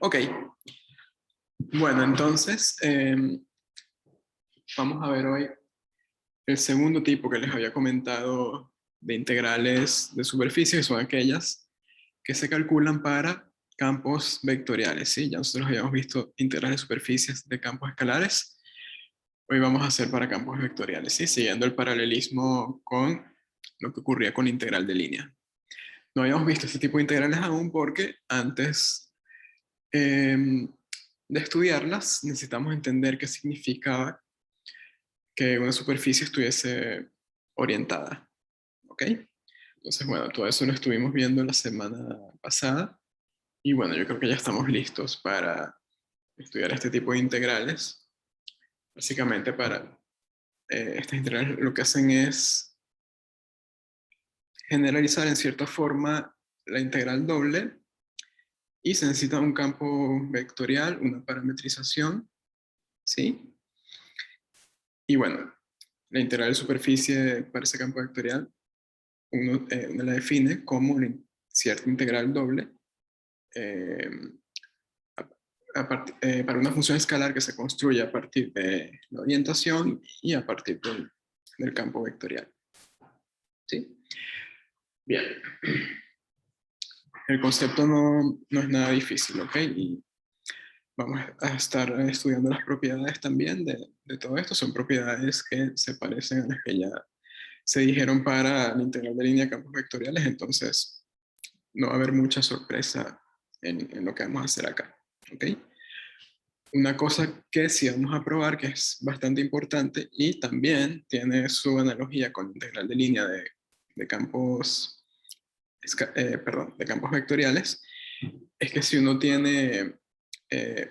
Ok, bueno, entonces vamos a ver hoy el segundo tipo que les había comentado de integrales de superficie, que son aquellas que se calculan para campos vectoriales, ¿sí? Ya nosotros habíamos visto integrales de superficies de campos escalares, hoy vamos a hacer para campos vectoriales, ¿sí? Siguiendo el paralelismo con lo que ocurría con integral de línea. No habíamos visto este tipo de integrales aún porque antes de estudiarlas necesitamos entender qué significaba que una superficie estuviese orientada, ¿ok? Entonces, bueno, todo eso lo estuvimos viendo la semana pasada y bueno, yo creo que ya estamos listos para estudiar este tipo de integrales. Básicamente para estas integrales lo que hacen es generalizar en cierta forma la integral doble y se necesita un campo vectorial, una parametrización, ¿sí? Y bueno, la integral de superficie para ese campo vectorial uno la define como una cierta integral doble eh, para una función escalar que se construye a partir de la orientación y a partir del campo vectorial. ¿Sí? Bien. El concepto no es nada difícil, ¿ok? Y vamos a estar estudiando las propiedades también de todo esto. Son propiedades que se parecen a las que ya se dijeron para la integral de línea de campos vectoriales, entonces no va a haber mucha sorpresa en lo que vamos a hacer acá. ¿Ok? Una cosa que sí vamos a probar, que es bastante importante y también tiene su analogía con la integral de línea de campos, de campos vectoriales, es que si uno tiene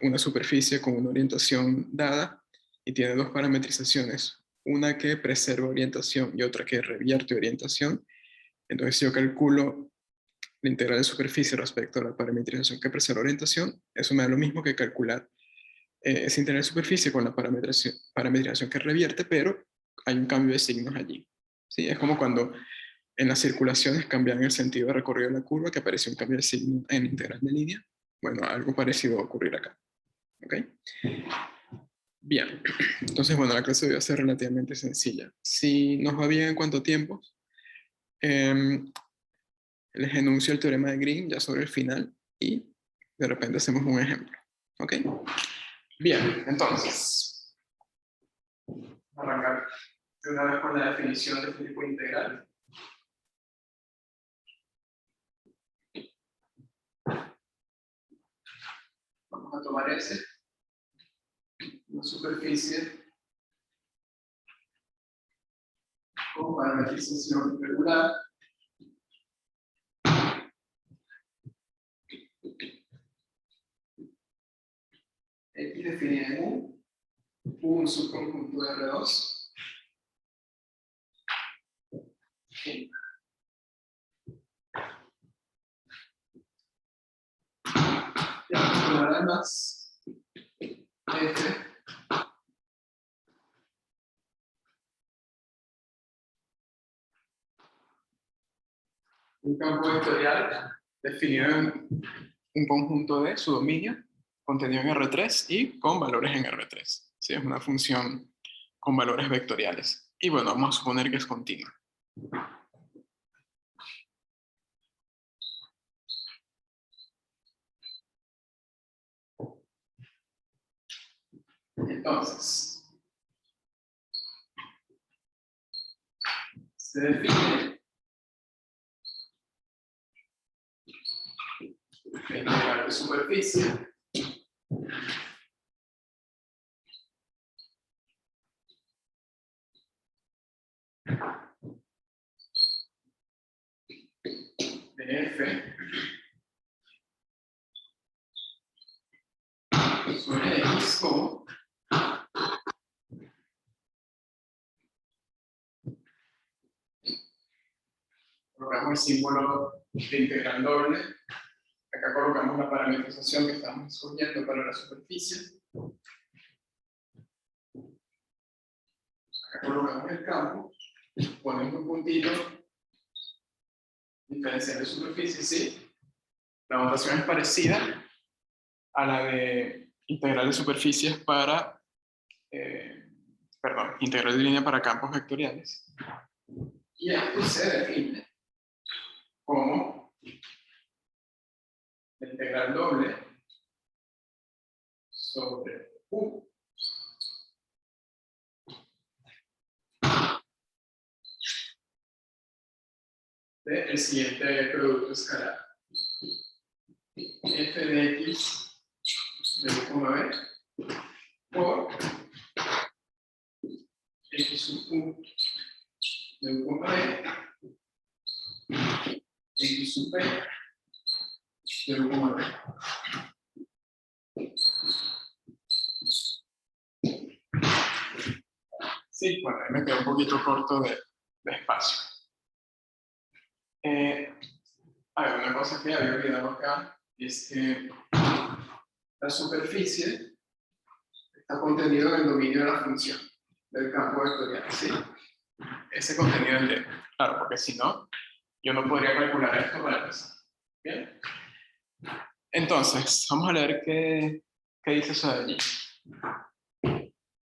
una superficie con una orientación dada y tiene dos parametrizaciones, una que preserva orientación y otra que revierte orientación, entonces si yo calculo la integral de superficie respecto a la parametrización que preserva orientación, eso me da lo mismo que calcular esa integral de superficie con la parametrización que revierte, pero hay un cambio de signos allí. ¿Sí? Es como cuando en las circulaciones cambian el sentido de recorrido de la curva, que aparece un cambio de signo en integral de línea. Bueno, algo parecido va a ocurrir acá. ¿Ok? Bien, entonces bueno, la clase va a ser relativamente sencilla. Si nos va bien en cuanto a tiempos, les enuncio el teorema de Green ya sobre el final y de repente hacemos un ejemplo. ¿Ok? Bien, entonces, arrancar de una vez con la definición de este tipo de integral. Vamos a tomar S, una superficie con parametrización regular. X definida en U, un subconjunto de R2. Y además, F un campo vectorial definido en un conjunto de su dominio contenido en R3 y con valores en R3. ¿Sí? Es una función con valores vectoriales. Y bueno, vamos a suponer que es continua. Entonces, se define la integral de superficie de F sobre X como colocamos el símbolo de integral doble. Acá colocamos la parametrización que estamos escogiendo para la superficie. Acá colocamos el campo, ponemos un puntito, diferencial de superficie, sí. La notación es parecida, a la de integral de superficies para, integral de línea para campos vectoriales. Y esto se define como la integral doble sobre U del siguiente producto escalar. F de X de U, B por X sub U de U, B, X sub B de U, B. Sí, bueno, ahí me quedé un poquito corto de espacio. A ver, una cosa que había olvidado acá es que la superficie está contenida en el dominio de la función del campo vectorial, ¿sí? Ese contenido es D. Claro, porque si no, yo no podría calcular esto para empezar. ¿Bien? Entonces, vamos a leer qué dice eso de allí.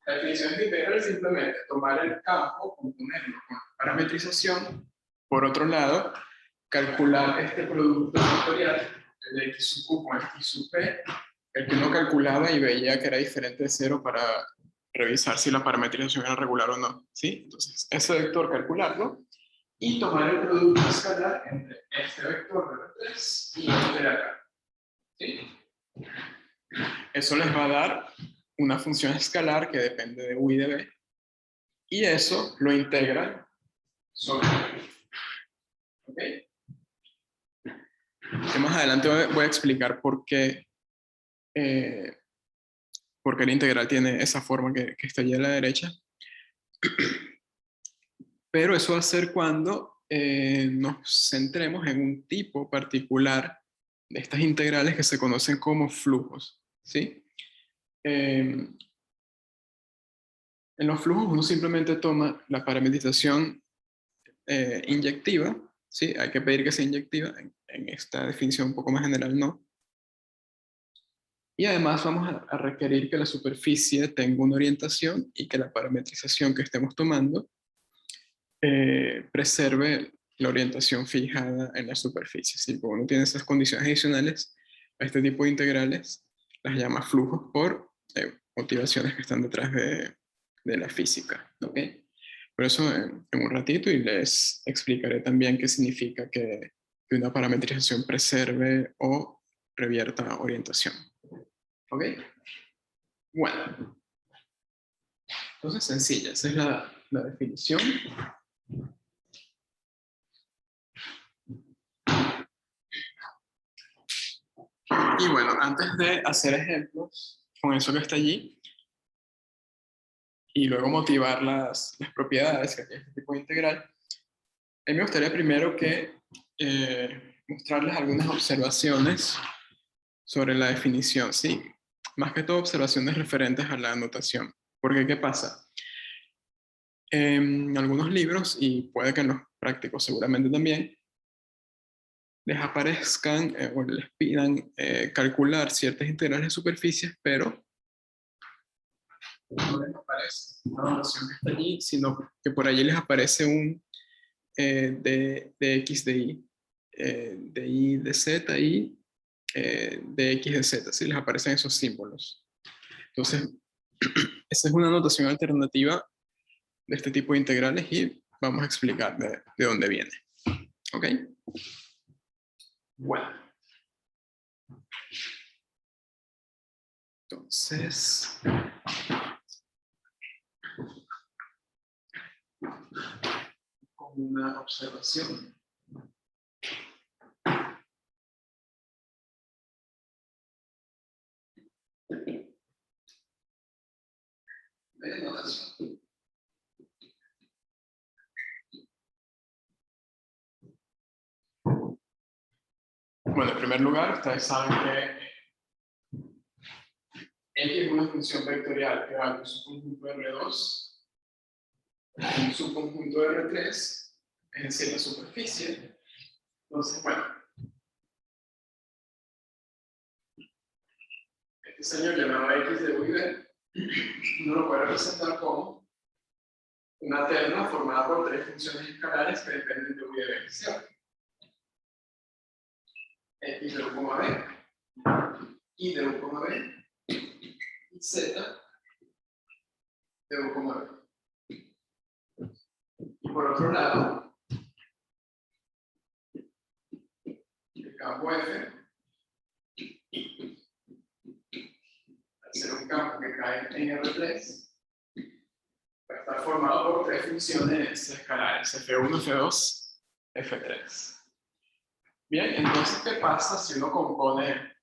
La definición de integral es simplemente tomar el campo, componerlo con parametrización. Por otro lado, calcular este producto vectorial, el de X sub U con X sub P, el que uno calculaba y veía que era diferente de cero para revisar si la parametrización era regular o no. ¿Sí? Entonces, ese vector calcularlo y tomar el producto escalar entre este vector de 3 y este de acá. ¿Sí? Eso les va a dar una función escalar que depende de U y de B, y eso lo integran sobre B. ¿Ok? Que más adelante voy a explicar por qué la integral tiene esa forma que está allí a la derecha. Pero eso va a ser cuando nos centremos en un tipo particular de estas integrales que se conocen como flujos. ¿Sí? En los flujos uno simplemente toma la parametrización inyectiva, ¿sí? Hay que pedir que sea inyectiva, en esta definición un poco más general no. Y además vamos a requerir que la superficie tenga una orientación y que la parametrización que estemos tomando preserve la orientación fijada en la superficie. Si uno tiene esas condiciones adicionales, a este tipo de integrales las llama flujos por motivaciones que están detrás de la física. ¿Okay? Por eso en un ratito y les explicaré también qué significa que una parametrización preserve o revierta orientación. ¿Ok? Bueno, entonces sencilla, esa es la definición. Y bueno, antes de hacer ejemplos con eso que está allí y luego motivar las propiedades que tiene este tipo de integral, a mí me gustaría primero que mostrarles algunas observaciones sobre la definición, ¿sí? Más que todo observaciones referentes a la notación. Porque, ¿qué pasa? En algunos libros, y puede que en los prácticos seguramente también, les aparezcan o les pidan calcular ciertas integrales de superficies, pero no les aparece una notación que está allí, sino que por allí les aparece un de X de Y, de Y de Z y de X de Z, ¿sí? Les aparecen esos símbolos. Entonces, esa es una notación alternativa de este tipo de integrales y vamos a explicar de dónde viene. ¿Ok? Bueno. Entonces, con una observación. De notación. Bueno, en primer lugar, ustedes saben que X es una función vectorial que va de un subconjunto R2 a un subconjunto R3, es decir, la superficie. Entonces, bueno, este señor llamado x de u y b, uno lo puede representar como una terna formada por tres funciones escalares que dependen de u y de b, ¿cierto? X de u, b, y de u, b, y z de u, b. Y por otro lado, el campo F, al ser un campo que cae en R3, va a estar formado por tres funciones escalares, F1, F2, F3. Bien, entonces, ¿qué pasa si uno compone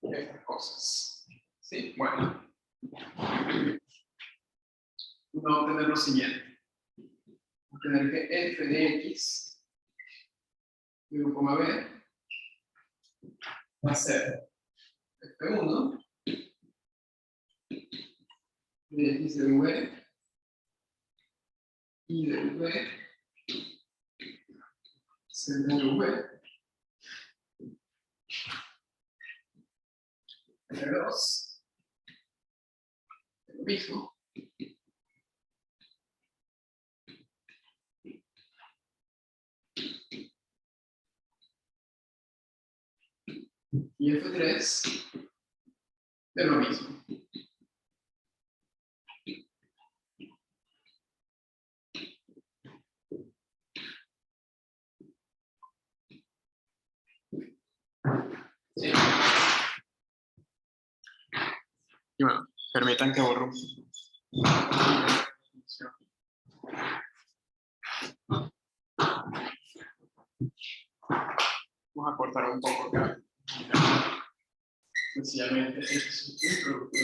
estas cosas? ¿Sí? Bueno, uno va a obtener lo siguiente. Va a tener que f de x de u, b va a ser f1 de x de v y de v z de v f2 lo mismo y f3 de lo mismo. Sí. Y bueno, permitan que borro. Vamos a cortar un poco acá. Sencillamente, este es un producto de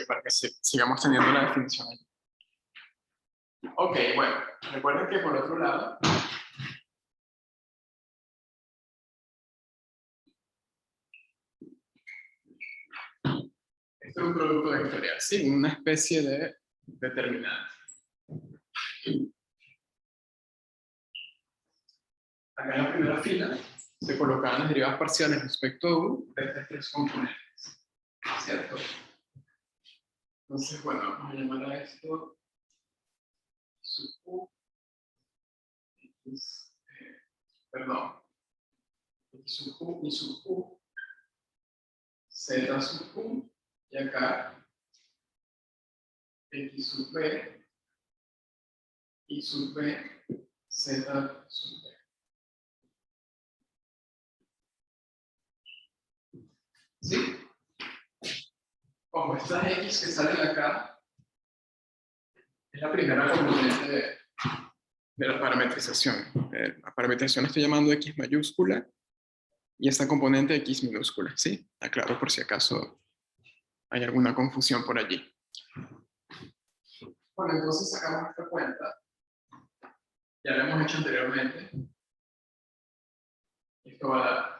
para que sigamos teniendo la definición ahí. Ok, bueno, recuerden que por otro lado, esto es un producto vectorial, sí, una especie de determinante. Acá en la primera fila se colocaban las derivadas parciales respecto a u de estas tres componentes, ¿cierto? Entonces, bueno, vamos a llamar a esto sub u, perdón, x sub u y sub u, z sub u, y acá x sub b, y sub b, z sub b. ¿Sí? Como estas x que salen acá, es la primera componente de la parametrización. La parametrización estoy llamando x mayúscula y esta componente x minúscula, ¿sí? Aclaro por si acaso hay alguna confusión por allí. Bueno, entonces sacamos esta cuenta. Ya lo hemos hecho anteriormente. Esto va a dar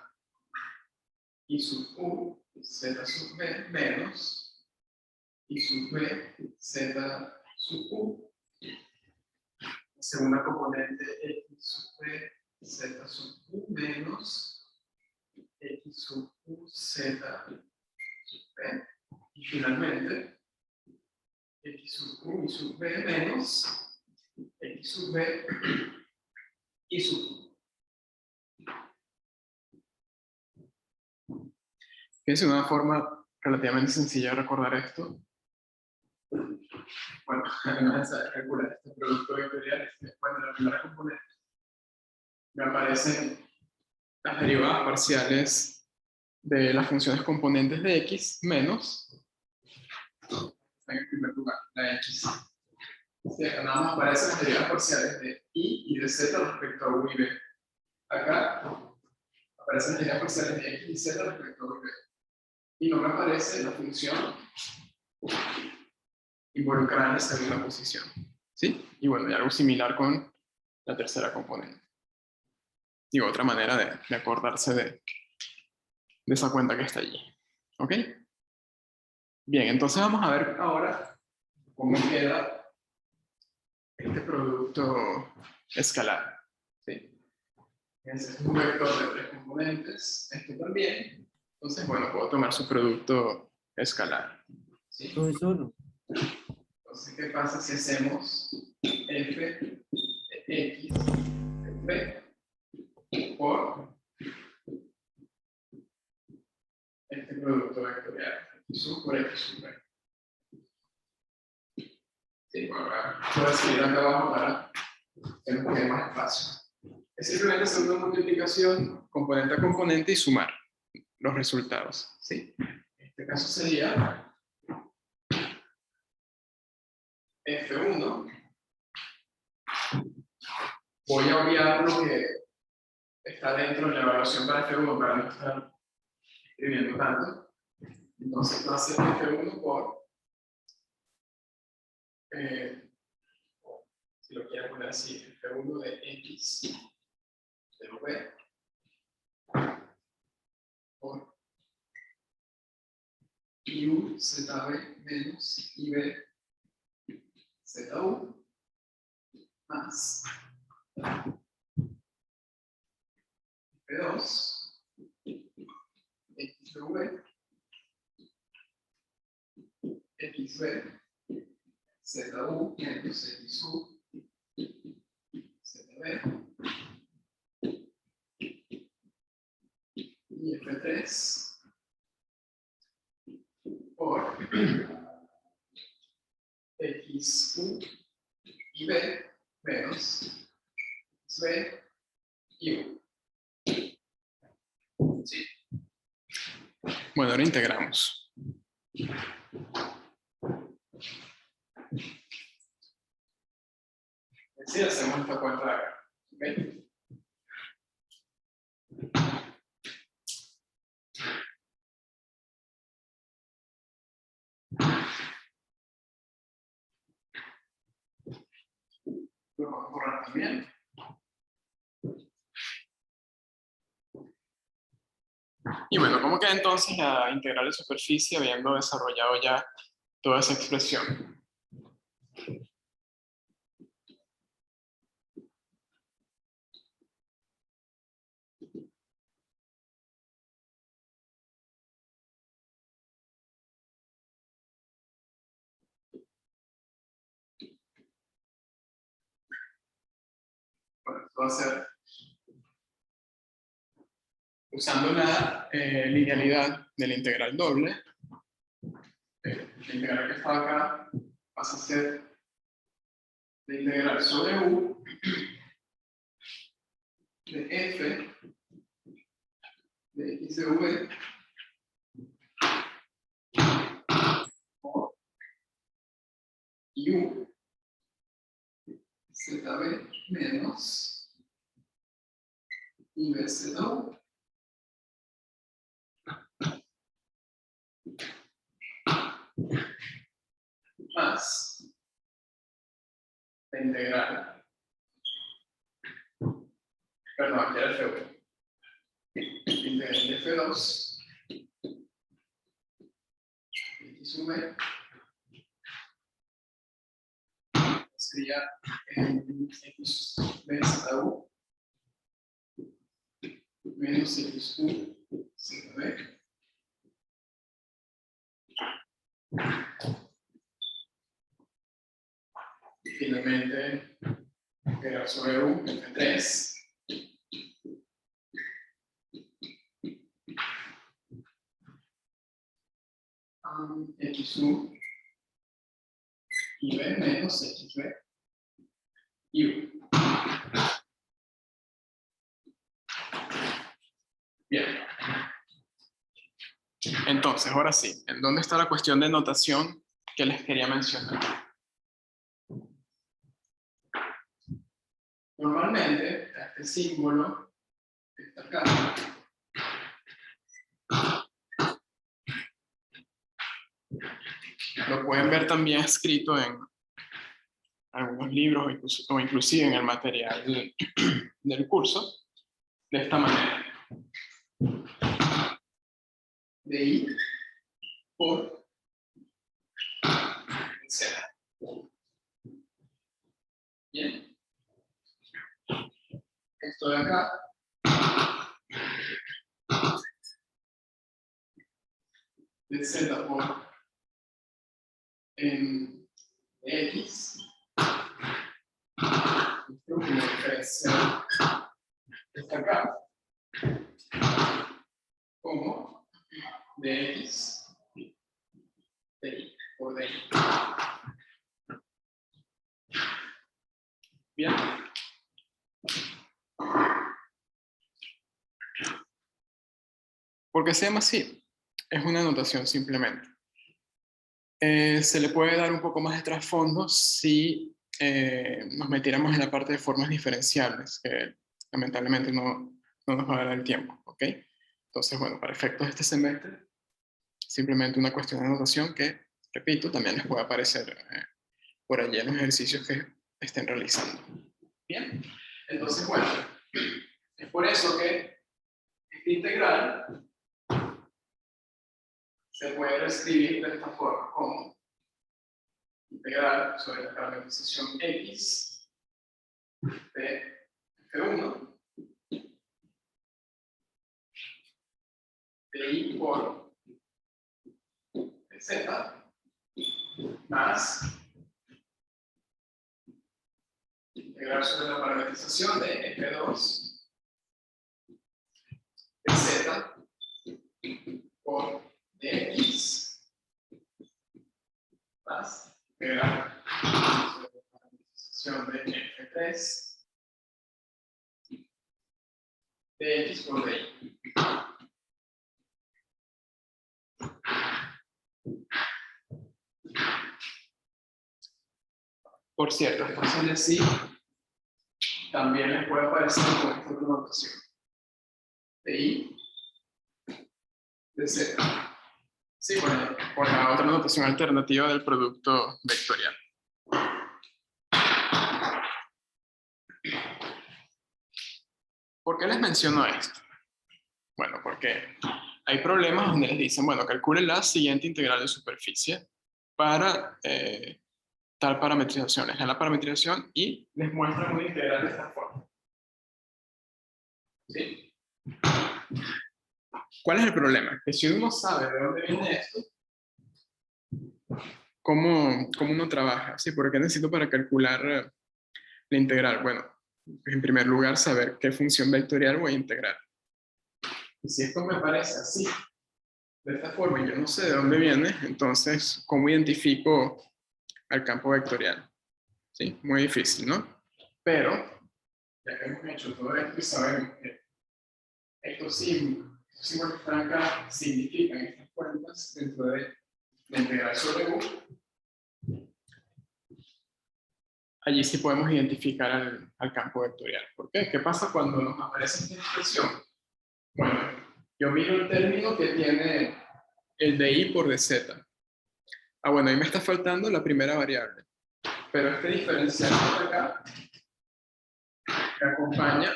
y sub u, z sub b, menos y sub b, z sub u. La segunda componente, x sub b, z sub u, menos x sub u, z sub b. Y finalmente, x sub u y sub b menos x sub b y sub u. Es una forma relativamente sencilla de recordar esto. Bueno, además de calcular este producto vectorial, bueno, la primera componente, me aparecen las derivadas parciales de las funciones componentes de x menos, en el primer lugar, la x. Sí, acá nada más aparecen las derivadas parciales de y de z respecto a u y b. Acá aparecen las derivadas parciales de x y z respecto a u y b. Y no me aparece la función involucrada en la segunda posición. ¿Sí? Y bueno, y algo similar con la tercera componente. Digo, otra manera de acordarse de esa cuenta que está allí. ¿Ok? Bien, entonces vamos a ver ahora cómo queda este producto escalar. ¿Sí? Ese es un vector de 3 componentes, esto también. Entonces, bueno, puedo tomar su producto escalar. ¿Sí? Profesor, Entonces, ¿qué pasa si hacemos f de x de v por este producto vectorial, x por x v? Sí, bueno, voy a escribir acá abajo para que nos quede más espacio. Es simplemente hacer una multiplicación componente a componente y sumar los resultados. ¿Sí? En este caso sería F1. Voy a obviar lo que está dentro de la evaluación para F1 para no estar escribiendo tanto. Entonces va a ser F1 por, si lo quiero poner así, F1 de X de V por IU ZB menos IB ZU más F2 XV XB ZU menos XU ZB y F3 por XU y B menos XB y U. ¿Sí? Bueno, ahora integramos. Así hacemos esta cuenta de acá. ¿Okay? Lo vamos a borrar también. Y bueno, ¿cómo queda entonces la integral de superficie habiendo desarrollado ya toda esa expresión? Bueno, esto va a ser usando la linealidad de la integral doble. La integral que estaba acá pasa a ser la integral sobre U de f de x de v por u zb menos ib zu más la integral, perdón, aquí era f1, integral de f2 x v sería x b zu menos xu zb y finalmente integral sobre u f3 xu y b menos xb y u. Bien. Entonces, ahora sí, ¿en dónde está la cuestión de notación que les quería mencionar? Normalmente, este símbolo que está acá lo pueden ver también escrito en algunos libros o inclusive en el material del curso, de esta manera. De I por Z. Bien. Esto de acá de z por de x, nuestro primer diferencial está acá, como de x de y por de y. Bien. ¿Por qué se llama así? Es una notación simplemente. Se le puede dar un poco más de trasfondo si nos metiéramos en la parte de formas diferenciables, que lamentablemente no nos va a dar el tiempo, ¿ok? Entonces, bueno, para efectos de este semestre, simplemente una cuestión de notación que, repito, también les puede aparecer por allí en los ejercicios que estén realizando. Bien, entonces, bueno, es por eso que esta integral se puede reescribir de esta forma, como integral sobre la parametrización x de f1 de y por z más integral sobre la parametrización de f2 de z por dx más integral sobre la parametrización de f3 de x por dy. Por cierto, esta opción de sí también les puede aparecer con esta otra notación de y de z. Sí, por la otra notación alternativa del producto vectorial. ¿Por qué les menciono esto? Bueno, porque hay problemas donde les dicen, bueno, calcule la siguiente integral de superficie para tal parametrización. Les dan la parametrización y les muestran una integral de esta forma. ¿Sí? ¿Cuál es el problema? Que si uno sabe de dónde viene esto, ¿cómo uno trabaja? ¿Sí? ¿Por qué necesito para calcular la integral? Bueno, en primer lugar, saber qué función vectorial voy a integrar. Y si esto me parece así, de esta forma, y yo no sé de dónde viene, entonces, ¿cómo identifico al campo vectorial? ¿Sí? Muy difícil, ¿no? Pero, ya que hemos hecho todo esto y sabemos que estos símbolos que están acá significan estas cuentas dentro de la integral sobre U, allí sí podemos identificar al campo vectorial. ¿Por qué? ¿Qué pasa cuando nos aparece esta expresión? Bueno, yo miro el término que tiene el de y por dz. Ah, bueno, ahí me está faltando la primera variable. Pero este diferencial de acá que acompaña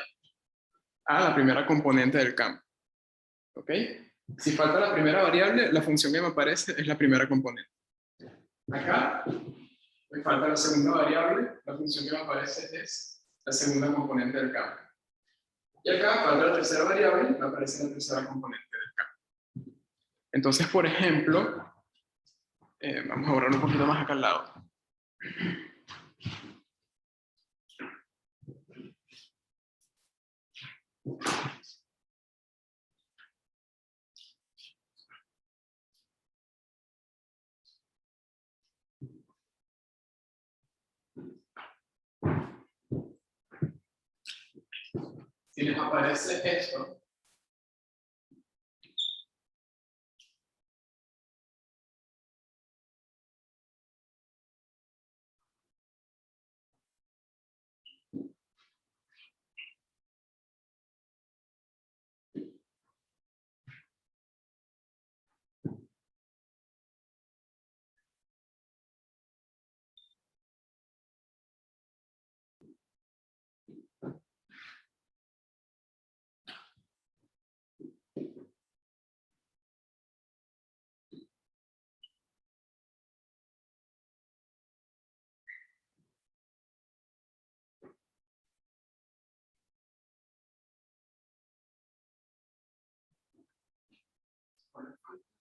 a la primera componente del campo. ¿Ok? Si falta la primera variable, la función que me aparece es la primera componente. Acá me falta la segunda variable, la función que me aparece es la segunda componente del campo. Y acá falta la tercera variable, me aparece la tercera componente del campo. Entonces, por ejemplo, vamos a borrar un poquito más acá al lado. Si les aparece esto,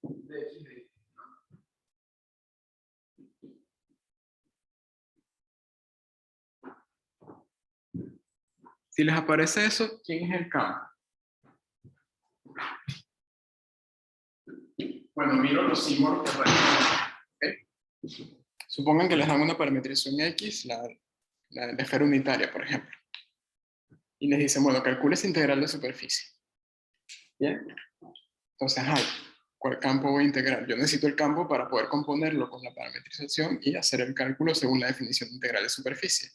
de x de y. Si les aparece eso, ¿quién es el campo? Bueno, miro los símbolos que aparecen. ¿Okay? Supongan que les dan una parametrización X, la esfera unitaria, por ejemplo. Y les dicen, bueno, calcule esa integral de superficie. ¿Bien? Entonces, ¿cuál campo voy a integrar? Yo necesito el campo para poder componerlo con la parametrización y hacer el cálculo según la definición integral de superficie.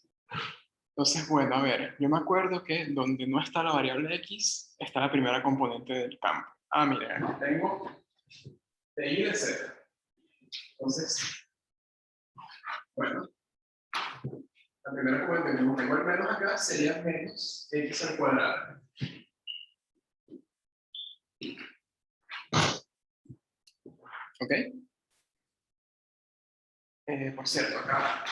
Entonces, bueno, a ver, yo me acuerdo que donde no está la variable X, está la primera componente del campo. Miren, aquí tengo de Y de Z. Entonces, bueno, la primera componente, como tengo el menos acá, sería menos X al cuadrado. ¿Ok? Por cierto, acá.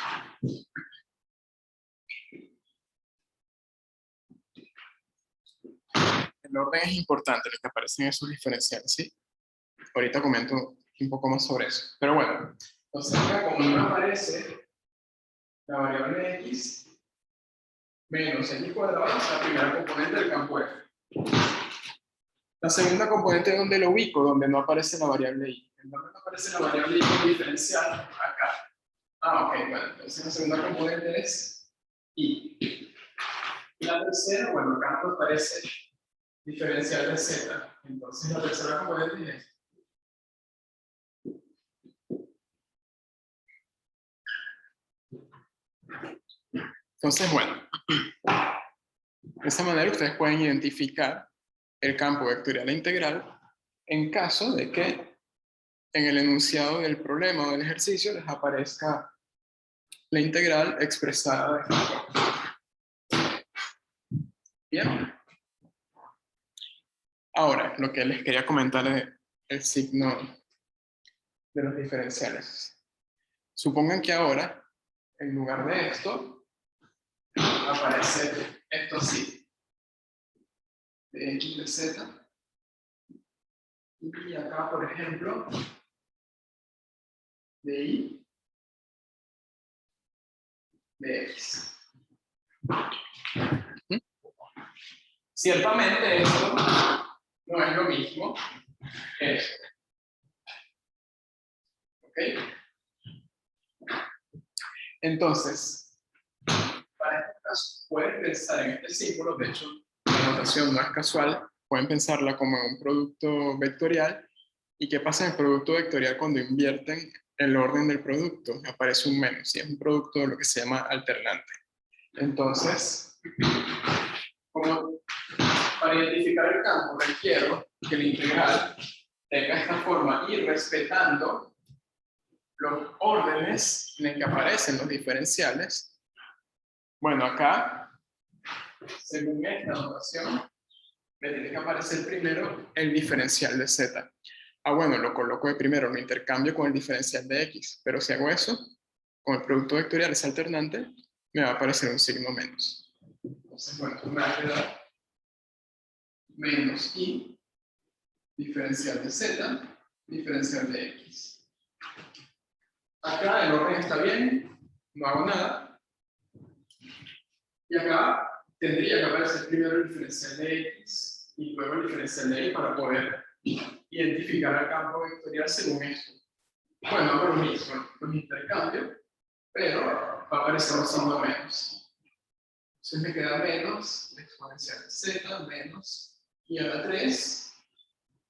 El orden es importante, lo que aparecen esos diferenciales, ¿sí? Ahorita comento un poco más sobre eso. Pero bueno, entonces acá como no aparece la variable X, menos X cuadrado es la primera componente del campo F. La segunda componente, ¿dónde lo ubico? Donde no aparece la variable Y. ¿En dónde no aparece la variable Y con diferencial? Acá. Ok, bueno, entonces la segunda componente es Y. Y la tercera, bueno, acá no aparece diferencial de Z. Entonces la tercera componente es entonces, bueno, de esa manera ustedes pueden identificar el campo vectorial e integral en caso de que en el enunciado del problema o del ejercicio les aparezca la integral expresada de esta forma. Bien. Ahora, lo que les quería comentar es el signo de los diferenciales. Supongan que ahora, en lugar de esto, aparece esto así, de X de Z. Y acá, por ejemplo, de Y de X. Ciertamente esto no es lo mismo que esto. ¿Ok? Entonces, para este caso, pueden pensar en este símbolo, de hecho, la notación no es casual, pueden pensarla como un producto vectorial. ¿Y qué pasa en el producto vectorial cuando invierten el orden del producto? Aparece un menos, y es un producto de lo que se llama alternante. Entonces, como para identificar el campo requiero que la integral tenga esta forma y respetando los órdenes en el que aparecen los diferenciales. Bueno, acá, según esta notación, me tiene que aparecer primero el diferencial de z. Bueno, lo coloco de primero, lo intercambio con el diferencial de x, pero si hago eso, con el producto vectorial es alternante, me va a aparecer un signo menos. Entonces, bueno, me va a quedar menos y, diferencial de z, diferencial de x. Acá el orden está bien, no hago nada. Y acá tendría que aparecer primero el diferencial de x y luego el diferencial de y para poder identificar el campo vectorial según esto. Bueno, hago lo mismo, los intercambio, pero va a aparecer un signo menos. Entonces me queda menos exponencial de z, menos, y a la 3,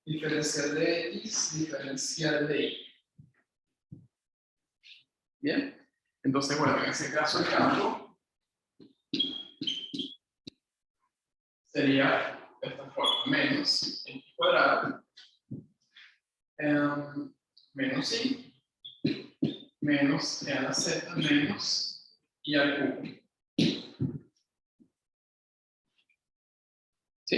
diferencial de x, diferencial de y. Bien, entonces bueno, en ese caso el campo sería de esta forma, menos x cuadrado, menos y, menos e a la z, menos y al cubo. ¿Sí?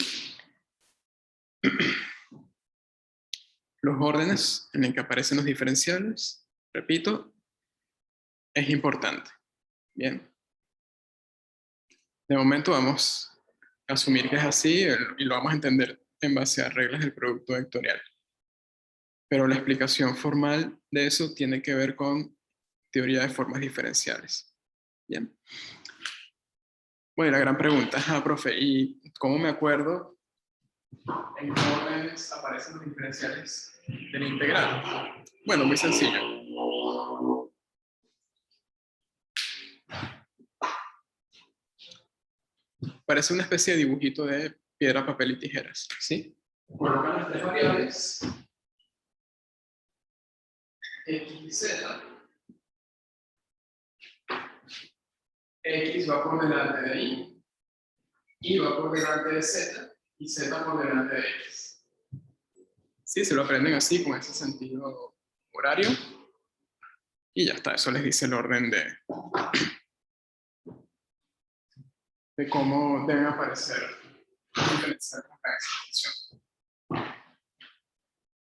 Los órdenes en el que aparecen los diferenciales, repito, es importante. Bien. De momento vamos a asumir que es así y lo vamos a entender en base a reglas del producto vectorial. Pero la explicación formal de eso tiene que ver con teoría de formas diferenciales. Bien. Bueno, y la gran pregunta, profe, ¿y cómo me acuerdo en qué órdenes aparecen los diferenciales del integral? Bueno, muy sencillo. Parece una especie de dibujito de piedra, papel y tijeras, ¿sí? Colocan las tres variables, x y z. X va por delante de y va por delante de z, y z por delante de x. Sí, se lo aprenden así, con ese sentido horario. Y ya está, eso les dice el orden de cómo deben aparecer las diferentes expresión.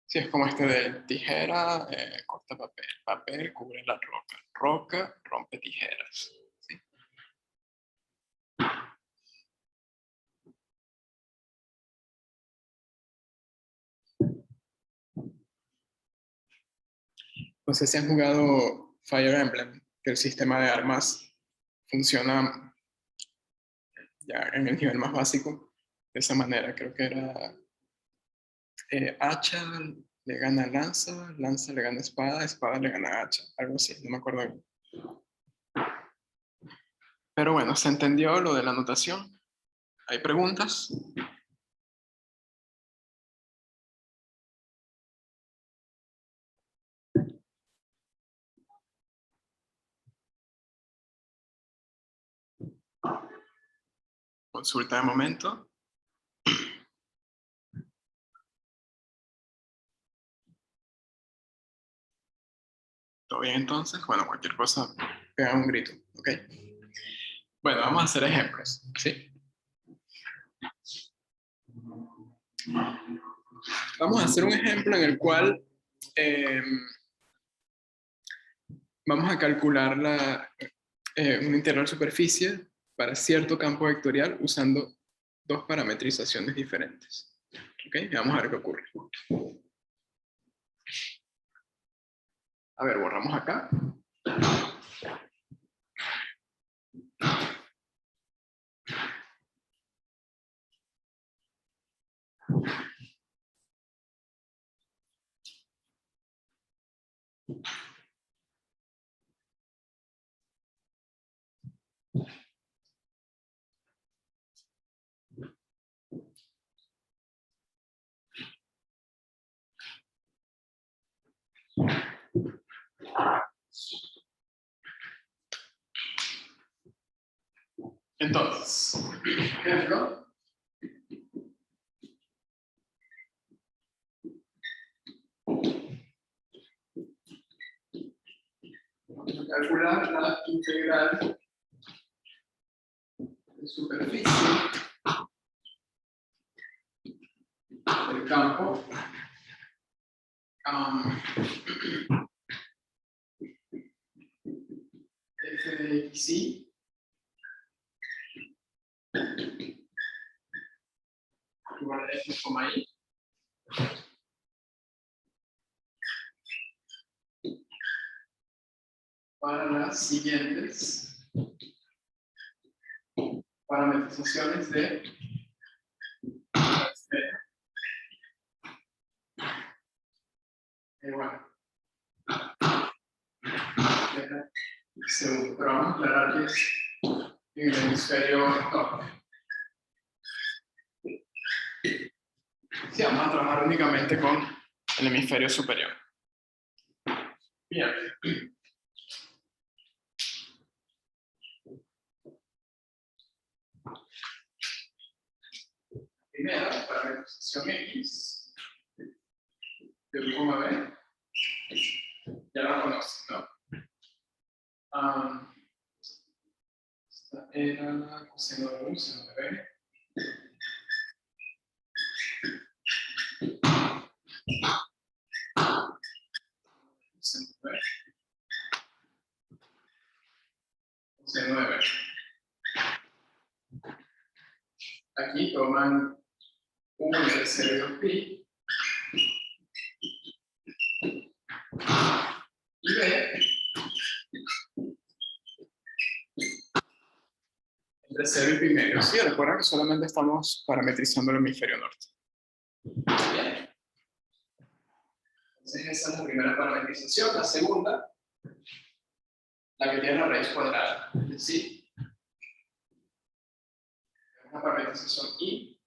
Sí, es como este de tijera, corta papel, papel cubre la roca, roca rompe tijeras. ¿Sí? No sé si han jugado Fire Emblem, que el sistema de armas funciona ya en el nivel más básico de esa manera. Creo que era hacha le gana lanza, lanza le gana espada, espada le gana hacha, algo así, no me acuerdo bien. Pero bueno, ¿se entendió lo de la anotación? ¿Hay preguntas? Consulta de momento. ¿Todo bien entonces? Bueno, cualquier cosa, pega un grito, ¿ok? Bueno, vamos a hacer ejemplos, ¿sí? Vamos a hacer un ejemplo en el cual vamos a calcular una integral superficie para cierto campo vectorial usando dos parametrizaciones diferentes. ¿Ok? Y vamos a ver qué ocurre. A ver, borramos acá. Entonces, ejemplo. Vamos a calcular la integral de superficie del campo f de xy igual a f, y para las siguientes parametrizaciones de la esfera. Bueno, segundo, pero vamos a aclarar que es en el hemisferio norte. Sí, vamos a trabajar únicamente con el hemisferio superior. Bien. Primera, parametrización X de 1,b. Ya la conocen, ¿no? Esta era coseno de 1, seno de b. Coseno de b. Coseno de b. Aquí toman 1 y el 0 pi. Y b entre 0 y Sí, recuerda que solamente estamos parametrizando el hemisferio norte. Bien. Entonces esa es la primera parametrización. La segunda, la que tiene la raíz cuadrada. Es decir, una parametrización I,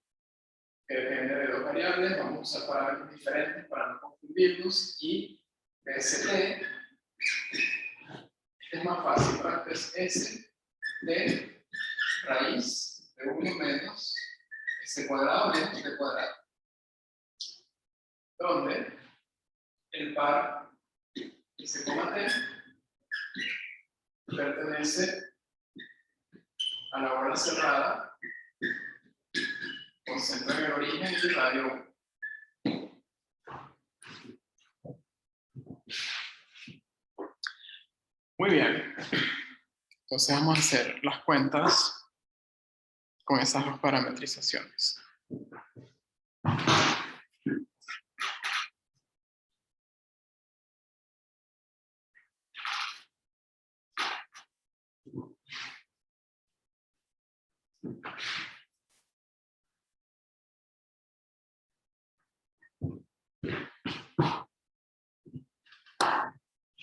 que depende de dos variables. Vamos a usar parámetros diferentes para no confundirnos. Y PST, este es más fácil, ¿verdad? Entonces S de raíz de 1 menos S cuadrado menos T cuadrado. Donde el par S, T pertenece a la bola cerrada con centro en el origen y radio 1. Muy bien. Entonces vamos a hacer las cuentas con esas dos parametrizaciones.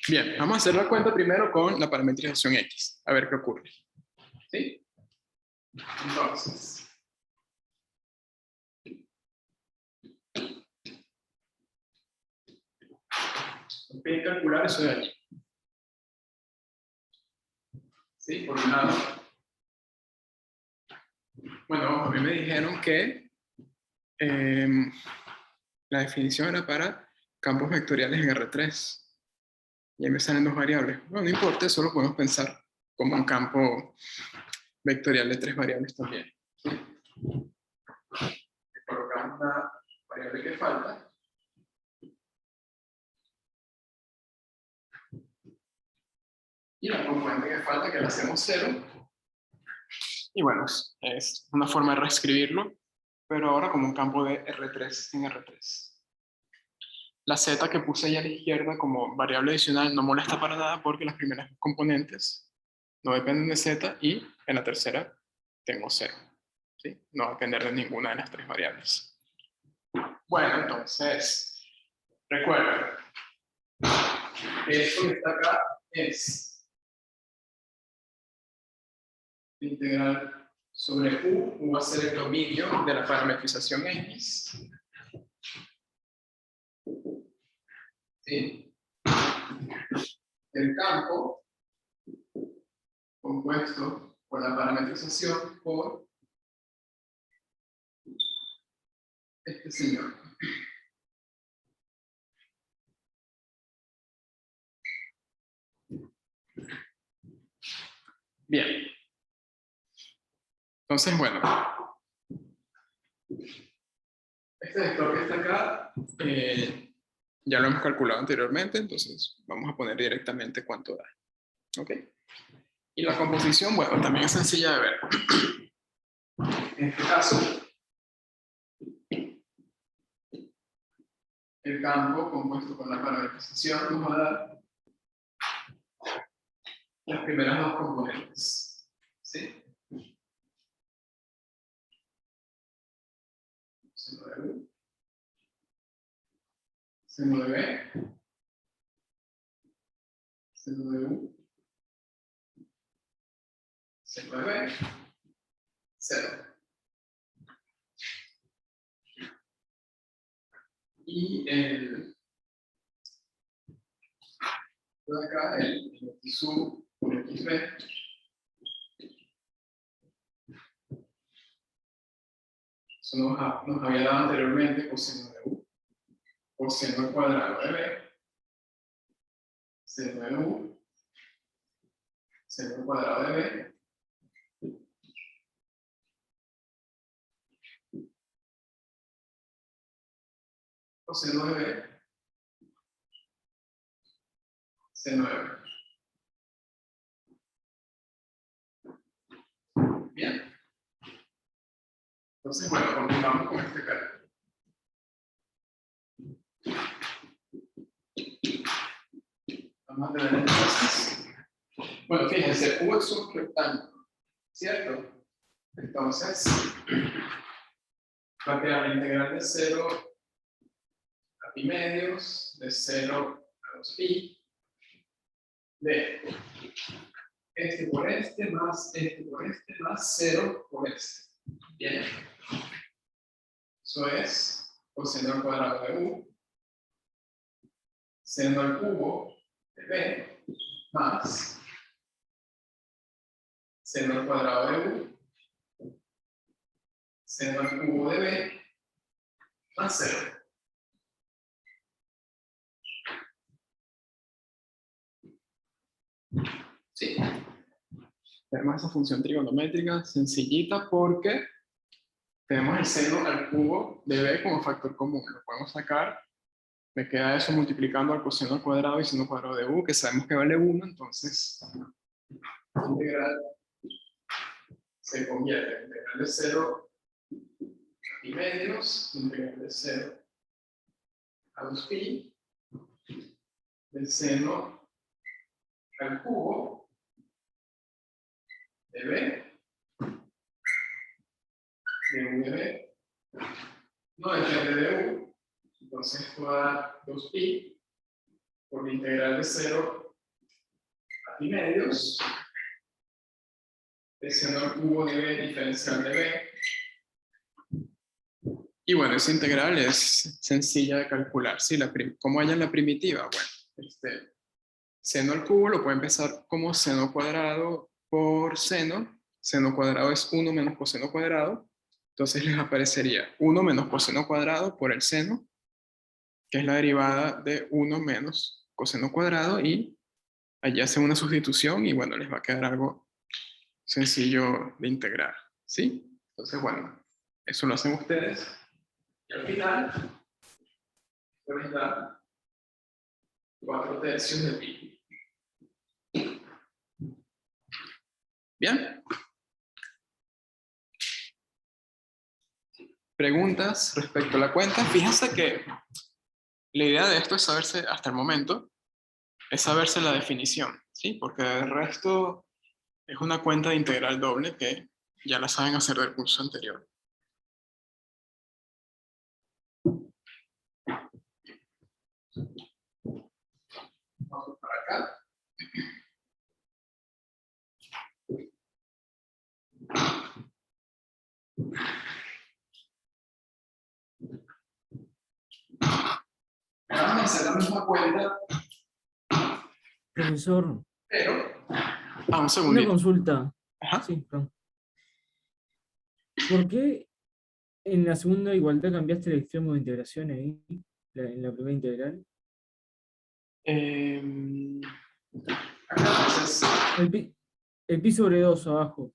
Bien, vamos a hacer la cuenta primero con la parametrización X, a ver qué ocurre. ¿Sí? Entonces, voy a calcular eso de allí. ¿Sí? Por un lado. Bueno, a mí me dijeron que la definición era para campos vectoriales en R3. Y ahí me salen dos variables. Bueno, no importa, eso lo podemos pensar como un campo vectorial de 3 variables también. ¿Sí? Colocamos la variable que falta. Y la componente que falta, que la hacemos 0. Y bueno, es una forma de reescribirlo, pero ahora como un campo de R3 en R3. La z que puse ahí a la izquierda como variable adicional no molesta para nada porque las primeras componentes no dependen de z y en la tercera tengo 0. ¿Sí? No va a depender de ninguna de las 3 variables. Bueno, entonces, recuerden que esto que está acá es integral sobre U va a ser el dominio de la parametrización X. ¿Sí? El campo compuesto por la parametrización por este señor. Bien. Entonces, bueno. Este vector que está acá, ya lo hemos calculado anteriormente, entonces vamos a poner directamente cuánto da. ¿Ok? Y la composición, bueno, también es sencilla de ver. En este caso, el campo compuesto con la parametrización nos va a dar las primeras dos componentes. ¿Sí? Seno de U, seno de B, seno de U, seno de B, 0. Y el de acá, el XU por XB, eso nos había dado anteriormente coseno de U por seno al cuadrado de B, seno de U, seno al cuadrado de B, coseno de B, seno de B. Bien. Entonces, bueno, continuamos con este cálculo. Vamos a tener entonces. Bueno, fíjense, U es un rectángulo, ¿cierto? Entonces, va a quedar la integral de 0 a pi medios, de 0 a 2 pi, de este por este, más este por este, más 0 por este. Bien. Eso es coseno al cuadrado de u, seno al cubo de b, más seno al cuadrado de u, seno al cubo de b, más 0. Sí. Tenemos esa función trigonométrica sencillita porque tenemos el seno al cubo de b como factor común. Lo podemos sacar. Me queda eso multiplicando al coseno al cuadrado y seno cuadrado de u, que sabemos que vale 1, entonces la integral se convierte en integral de 0 a pi medios, integral de 0 a 2 pi, del seno al cubo de b, de u de b, no depende de u, entonces esto va a dar 2 pi por la integral de 0 a pi medios, de seno al cubo de b diferencial de b. Y bueno, esa integral es sencilla de calcular. ¿Sí? ¿Cómo haya en la primitiva? Bueno, seno al cubo lo pueden empezar como seno cuadrado por seno. Seno cuadrado es 1 menos coseno cuadrado. Entonces les aparecería 1 menos coseno cuadrado por el seno, que es la derivada de 1 menos coseno cuadrado, y allí hacen una sustitución y bueno, les va a quedar algo sencillo de integrar. ¿Sí? Entonces, bueno, eso lo hacen ustedes. Y al final, pueden dar 4 tercios de pi. ¿Bien? Preguntas respecto a la cuenta. Fíjense que la idea de esto es saberse, hasta el momento, es saberse la definición, ¿sí? Porque el resto es una cuenta de integral doble que ya la saben hacer del curso anterior. Vamos para acá. Vamos a hacer la misma cuenta, Profesor, pero... un una segundito. consulta. Ajá. Sí, perdón. ¿Por qué en la segunda igualdad cambiaste el extremo de integración ahí, en la primera integral? Acá entonces, El pi sobre 2 abajo.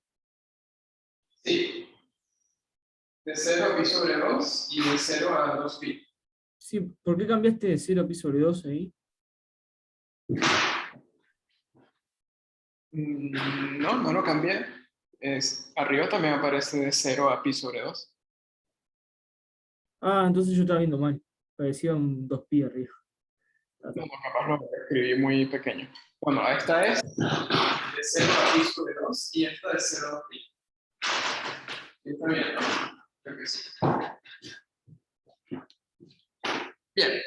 sí, de 0 a pi sobre 2 y de 0 a 2 pi. Sí, ¿por qué cambiaste de 0 a pi sobre 2 ahí? No, no lo cambié. Arriba también aparece de 0 a pi sobre 2. Ah, entonces yo estaba viendo mal. Parecía un 2 pi arriba. No, no, capaz lo escribí muy pequeño. Bueno, esta es de 0 a pi sobre 2 y esta de 0 a pi. ¿Está bien? Creo que sí. Bien.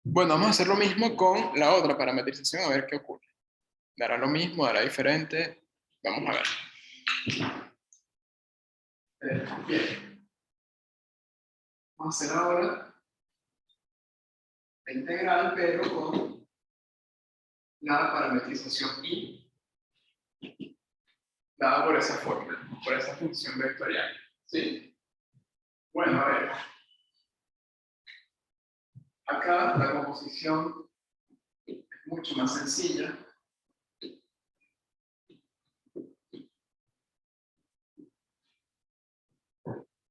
Bueno, vamos a hacer lo mismo con la otra parametrización, a ver qué ocurre. ¿Dará lo mismo? ¿Dará diferente? Vamos a ver. Bien. Vamos a hacer ahora la integral, pero con la parametrización i dada por esa fórmula, por esa función vectorial. ¿Sí? Bueno, a ver. Acá la composición es mucho más sencilla.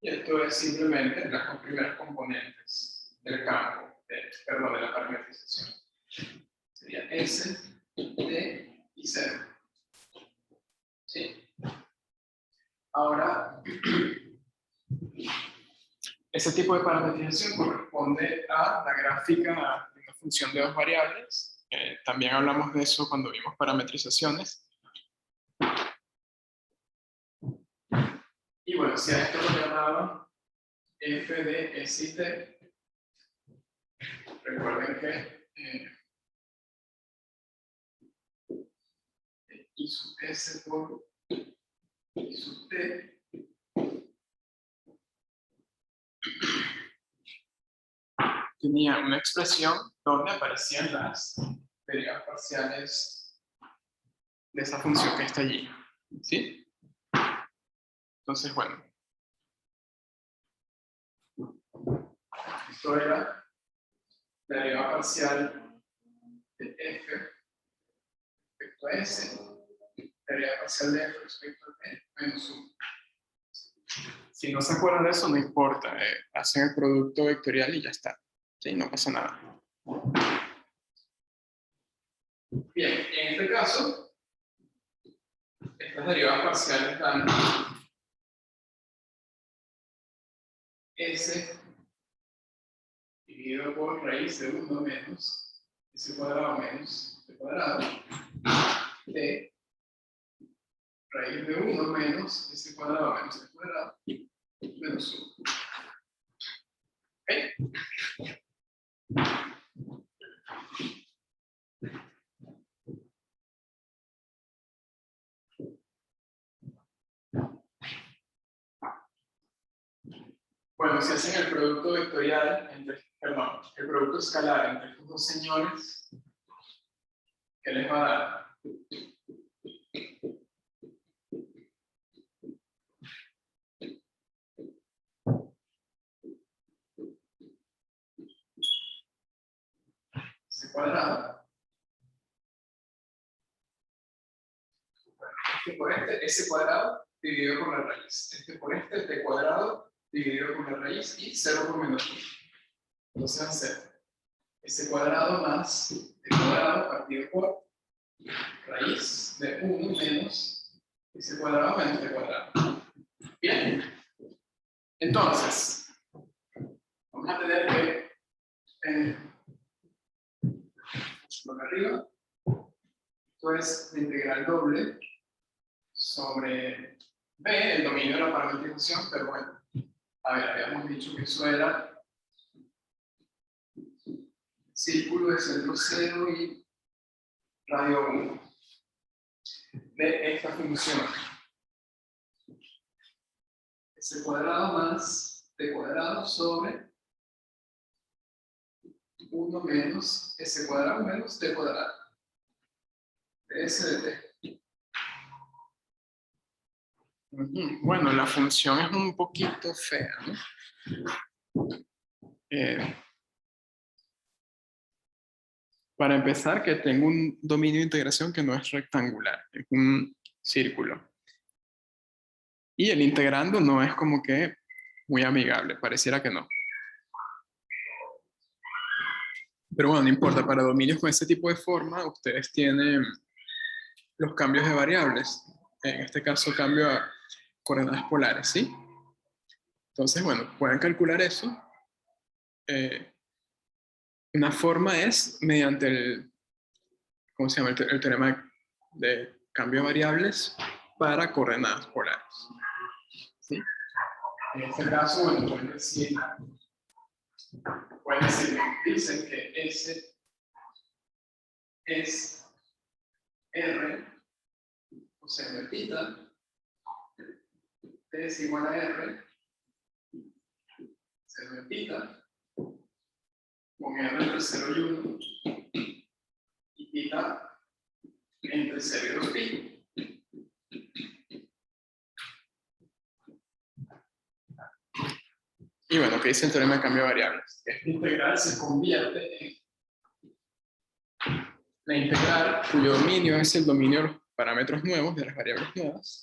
Y esto es simplemente las primeras componentes del campo, perdón, de la parametrización. Sería S, T y 0. ¿Sí? Ahora, ese tipo de parametrización corresponde a la gráfica de una función de dos variables. También hablamos de eso cuando vimos parametrizaciones. Y bueno, si a esto lo llamaba f de s y t, recuerden que I sub s por I sub t tenía una expresión donde aparecían las derivadas parciales de esa función que está allí. ¿Sí? Entonces, bueno. Esto era la derivada parcial de f respecto a s, la derivada parcial de f respecto a t menos 1. Si no se acuerdan de eso, no importa. Hacen el producto vectorial y ya está. ¿Sí? No pasa nada. Bien, en este caso, estas derivadas parciales dan s dividido por raíz de 1 menos s cuadrado menos t cuadrado de raíz de 1 menos s cuadrado menos t cuadrado menos 1. ¿Ok? Bueno, si hacen el producto vectorial entre, perdón, el producto escalar entre estos dos señores, ¿qué les va a dar? S cuadrado. Este por este, S cuadrado dividido por la raíz. Este por este, T cuadrado dividido por la raíz y 0 por menos 1. Entonces va a ser S cuadrado más T cuadrado partido por raíz de 1 menos S cuadrado menos T cuadrado. Bien. Entonces, vamos a tener que por arriba, esto es la integral doble sobre B, el dominio de la parametrización, pero bueno, a ver, habíamos dicho que eso era círculo de centro 0 y radio 1 de esta función. S cuadrado más T cuadrado sobre 1 menos S cuadrado menos T cuadrado. De S de T. Bueno, la función es un poquito fea, ¿no? Para empezar, que tengo un dominio de integración que no es rectangular, es un círculo. Y el integrando no es como que muy amigable, pareciera que no. Pero bueno, no importa, para dominios con ese tipo de forma, ustedes tienen los cambios de variables. En este caso, cambio a coordenadas polares, ¿sí? Entonces, bueno, pueden calcular eso. Una forma es mediante el, ¿cómo se llama? El teorema de cambio de variables para coordenadas polares. ¿Sí? En este caso, bueno, pueden decir, dicen que S es R coseno de θ, T es igual a R seno de θ, con R entre 0 y 1, y θ entre 0 y 2pi. Y bueno, ¿qué dice el teorema de cambio de variables? Esta integral se convierte en la integral cuyo dominio es el dominio de los parámetros nuevos, de las variables nuevas.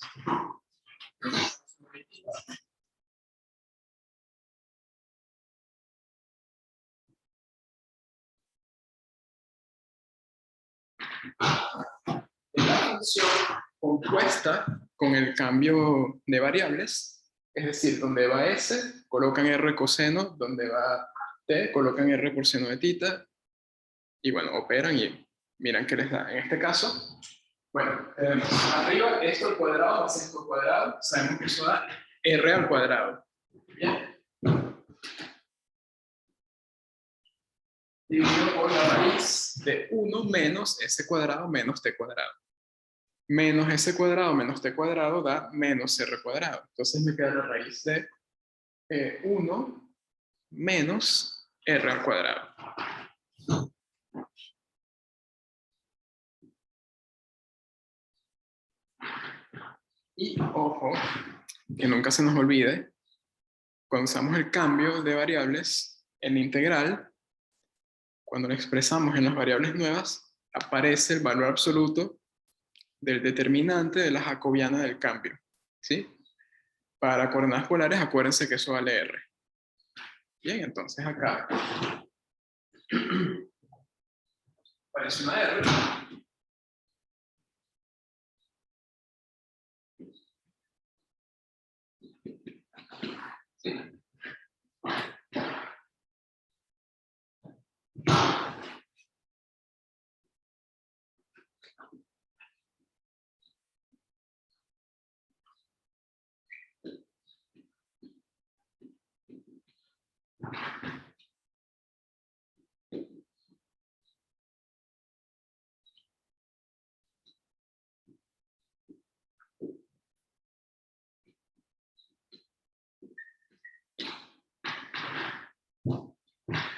La función compuesta con el cambio de variables, es decir, donde va S, colocan R coseno, donde va T, colocan R por seno de θ, y bueno, operan y miran qué les da. En este caso, bueno, arriba esto al cuadrado más esto al cuadrado, sabemos que eso da R al cuadrado. Bien. Dividido por la raíz de 1 menos S cuadrado menos T cuadrado. Menos S cuadrado menos T cuadrado da menos R cuadrado. Entonces me queda la raíz de 1 menos R al cuadrado. Y ojo, que nunca se nos olvide, cuando usamos el cambio de variables, en la integral, cuando lo expresamos en las variables nuevas, aparece el valor absoluto del determinante de la jacobiana del cambio. ¿Sí? Para coordenadas polares, acuérdense que eso vale R. Bien, entonces acá aparece una R. ¿Sí?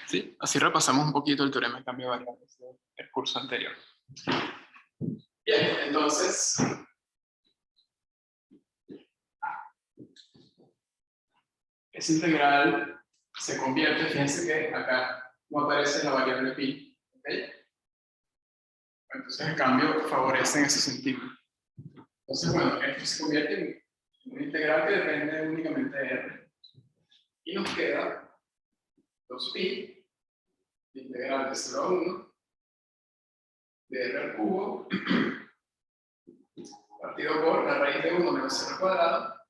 Sí, así repasamos un poquito el teorema de cambio de variables del curso anterior. Bien, entonces, esa integral se convierte, fíjense que acá no aparece la variable pi, ¿ok? Entonces el cambio favorece en ese sentido. Entonces, bueno, esto se convierte en una integral que depende únicamente de r. Y nos queda 2pi, la integral de 0 a 1, de r al cubo, partido por la raíz de 1 menos r al cuadrado,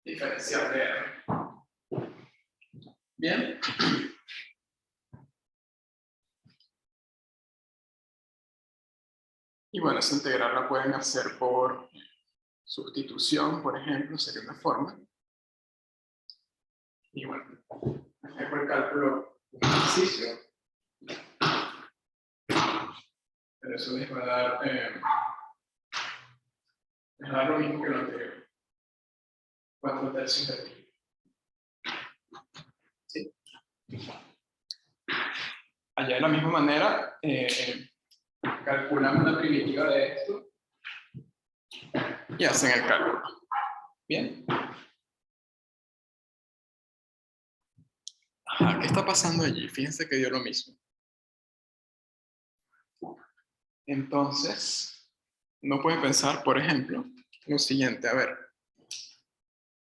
diferencial de r. Bien. Y bueno, esa integral la pueden hacer por sustitución, por ejemplo, sería una forma. Y bueno, hago el cálculo de un ejercicio. Pero eso les va a dar lo mismo que lo anterior. 4/3 de pi. ¿Sí? Allá de la misma manera, calculamos la primitiva de esto y hacen el cálculo. Bien. Ajá, ¿qué está pasando allí? Fíjense que dio lo mismo. Entonces, no pueden pensar, por ejemplo, lo siguiente. A ver,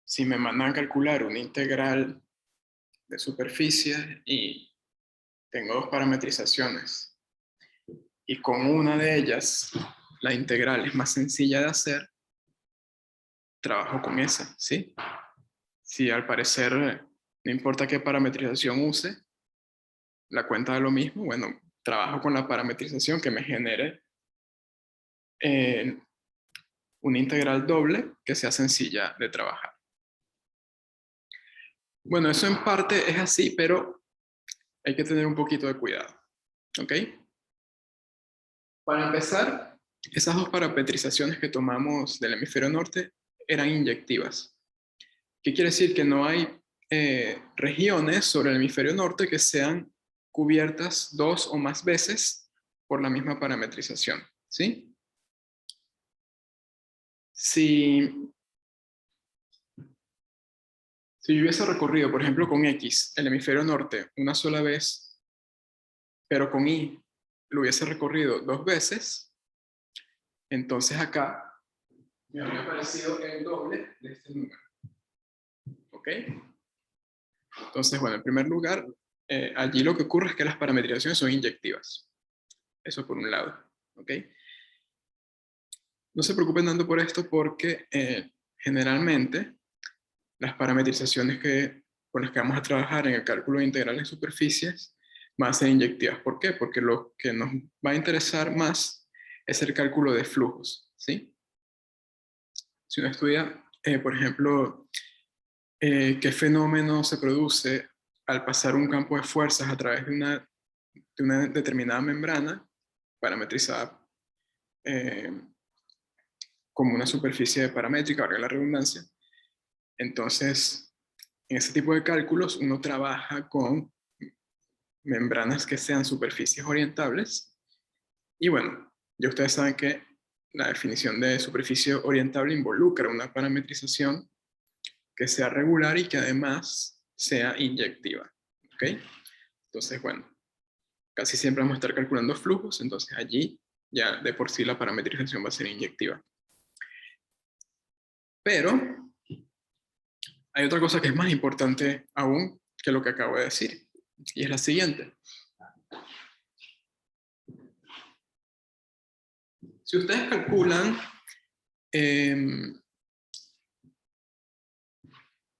si me mandan a calcular una integral de superficie y tengo dos parametrizaciones y con una de ellas la integral es más sencilla de hacer, trabajo con esa, ¿sí? Si al parecer no importa qué parametrización use, la cuenta da lo mismo, bueno, trabajo con la parametrización que me genere una integral doble que sea sencilla de trabajar. Bueno, eso en parte es así, pero hay que tener un poquito de cuidado, ¿ok? Para empezar, esas dos parametrizaciones que tomamos del hemisferio norte eran inyectivas. ¿Qué quiere decir? Que no hay regiones sobre el hemisferio norte que sean cubiertas 2 o más veces por la misma parametrización, ¿sí? Si yo hubiese recorrido, por ejemplo, con X, el hemisferio norte una sola vez, pero con Y lo hubiese recorrido 2 veces, entonces acá me habría aparecido el doble de este número. ¿Ok? Entonces, bueno, en primer lugar, allí lo que ocurre es que las parametrizaciones son inyectivas. Eso por un lado. ¿Ok? No se preocupen tanto por esto porque generalmente las parametrizaciones con las que vamos a trabajar en el cálculo de integrales de superficies van a ser inyectivas. ¿Por qué? Porque lo que nos va a interesar más es el cálculo de flujos, ¿sí? Si uno estudia por ejemplo, qué fenómeno se produce al pasar un campo de fuerzas a través de una determinada membrana parametrizada eh, como una superficie paramétrica, valga la redundancia. Entonces, en ese tipo de cálculos uno trabaja con membranas que sean superficies orientables. Y bueno, ya ustedes saben que la definición de superficie orientable involucra una parametrización que sea regular y que además sea inyectiva. ¿Ok? Entonces, bueno, casi siempre vamos a estar calculando flujos, entonces allí ya de por sí la parametrización va a ser inyectiva. Pero hay otra cosa que es más importante aún que lo que acabo de decir, y es la siguiente. Si ustedes calculan,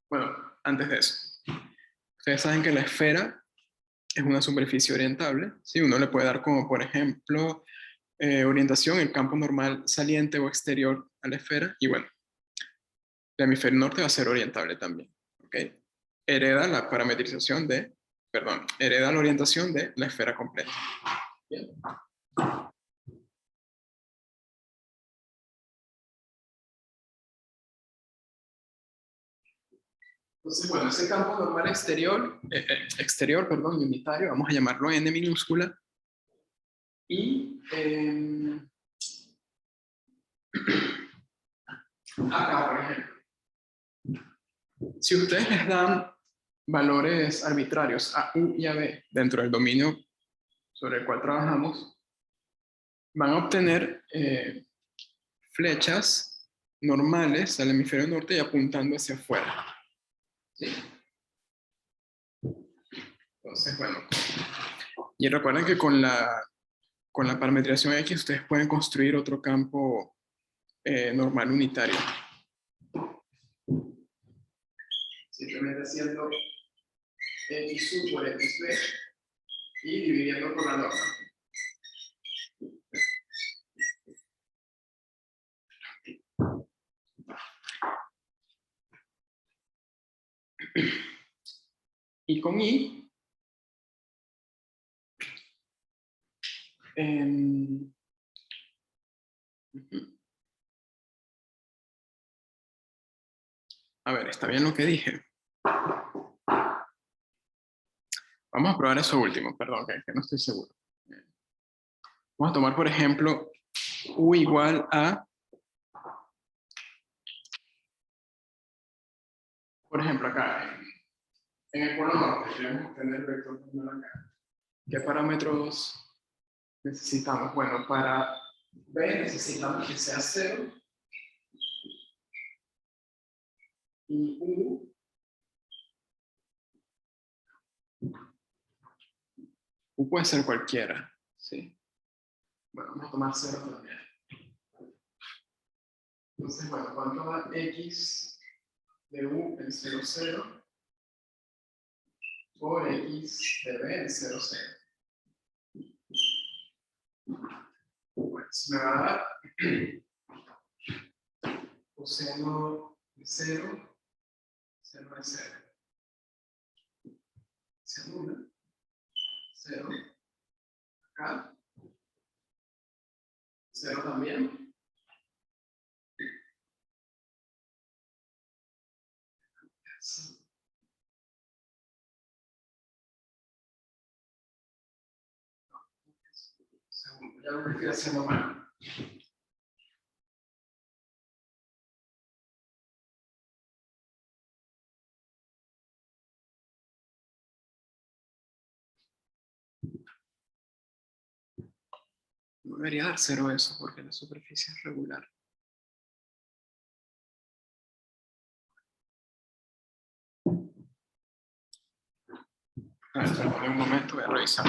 bueno, antes de eso, ustedes saben que la esfera es una superficie orientable, ¿sí? Uno le puede dar como, por ejemplo, orientación, el campo normal saliente o exterior a la esfera, y bueno, el hemisferio norte va a ser orientable también, ¿ok? Hereda la parametrización de, perdón, hereda la orientación de la esfera completa. Bien. Entonces, bueno, ese campo normal exterior, perdón, unitario, vamos a llamarlo n minúscula, y acá, por ejemplo, si ustedes les dan valores arbitrarios a u y a b dentro del dominio sobre el cual trabajamos, van a obtener flechas normales al hemisferio norte y apuntando hacia afuera. ¿Sí? Entonces, bueno, y recuerden que con la parametrización X ustedes pueden construir otro campo normal unitario. Simplemente haciendo XU por XB y dividiendo por la norma. Y con I, a ver, ¿está bien lo que dije? Vamos a probar eso último, perdón, que no estoy seguro. Vamos a tomar, por ejemplo, U igual a, por ejemplo, acá, en el polo norte, queremos obtener el vector normal acá. ¿Qué parámetros necesitamos? Bueno, para B necesitamos que sea 0 y U puede ser cualquiera, ¿sí? Bueno, vamos a tomar 0 también. Entonces, bueno, ¿cuánto da X de U en 0, 0 por X de B en 0, 0? Bueno, se me va a dar coseno de 0, 0 de 0. Se anula, 0. Acá, 0 también. Segundo, ya lo estoy haciendo mal. No debería dar 0 eso porque la superficie es regular. A ver, perdón, un momento, voy a revisar.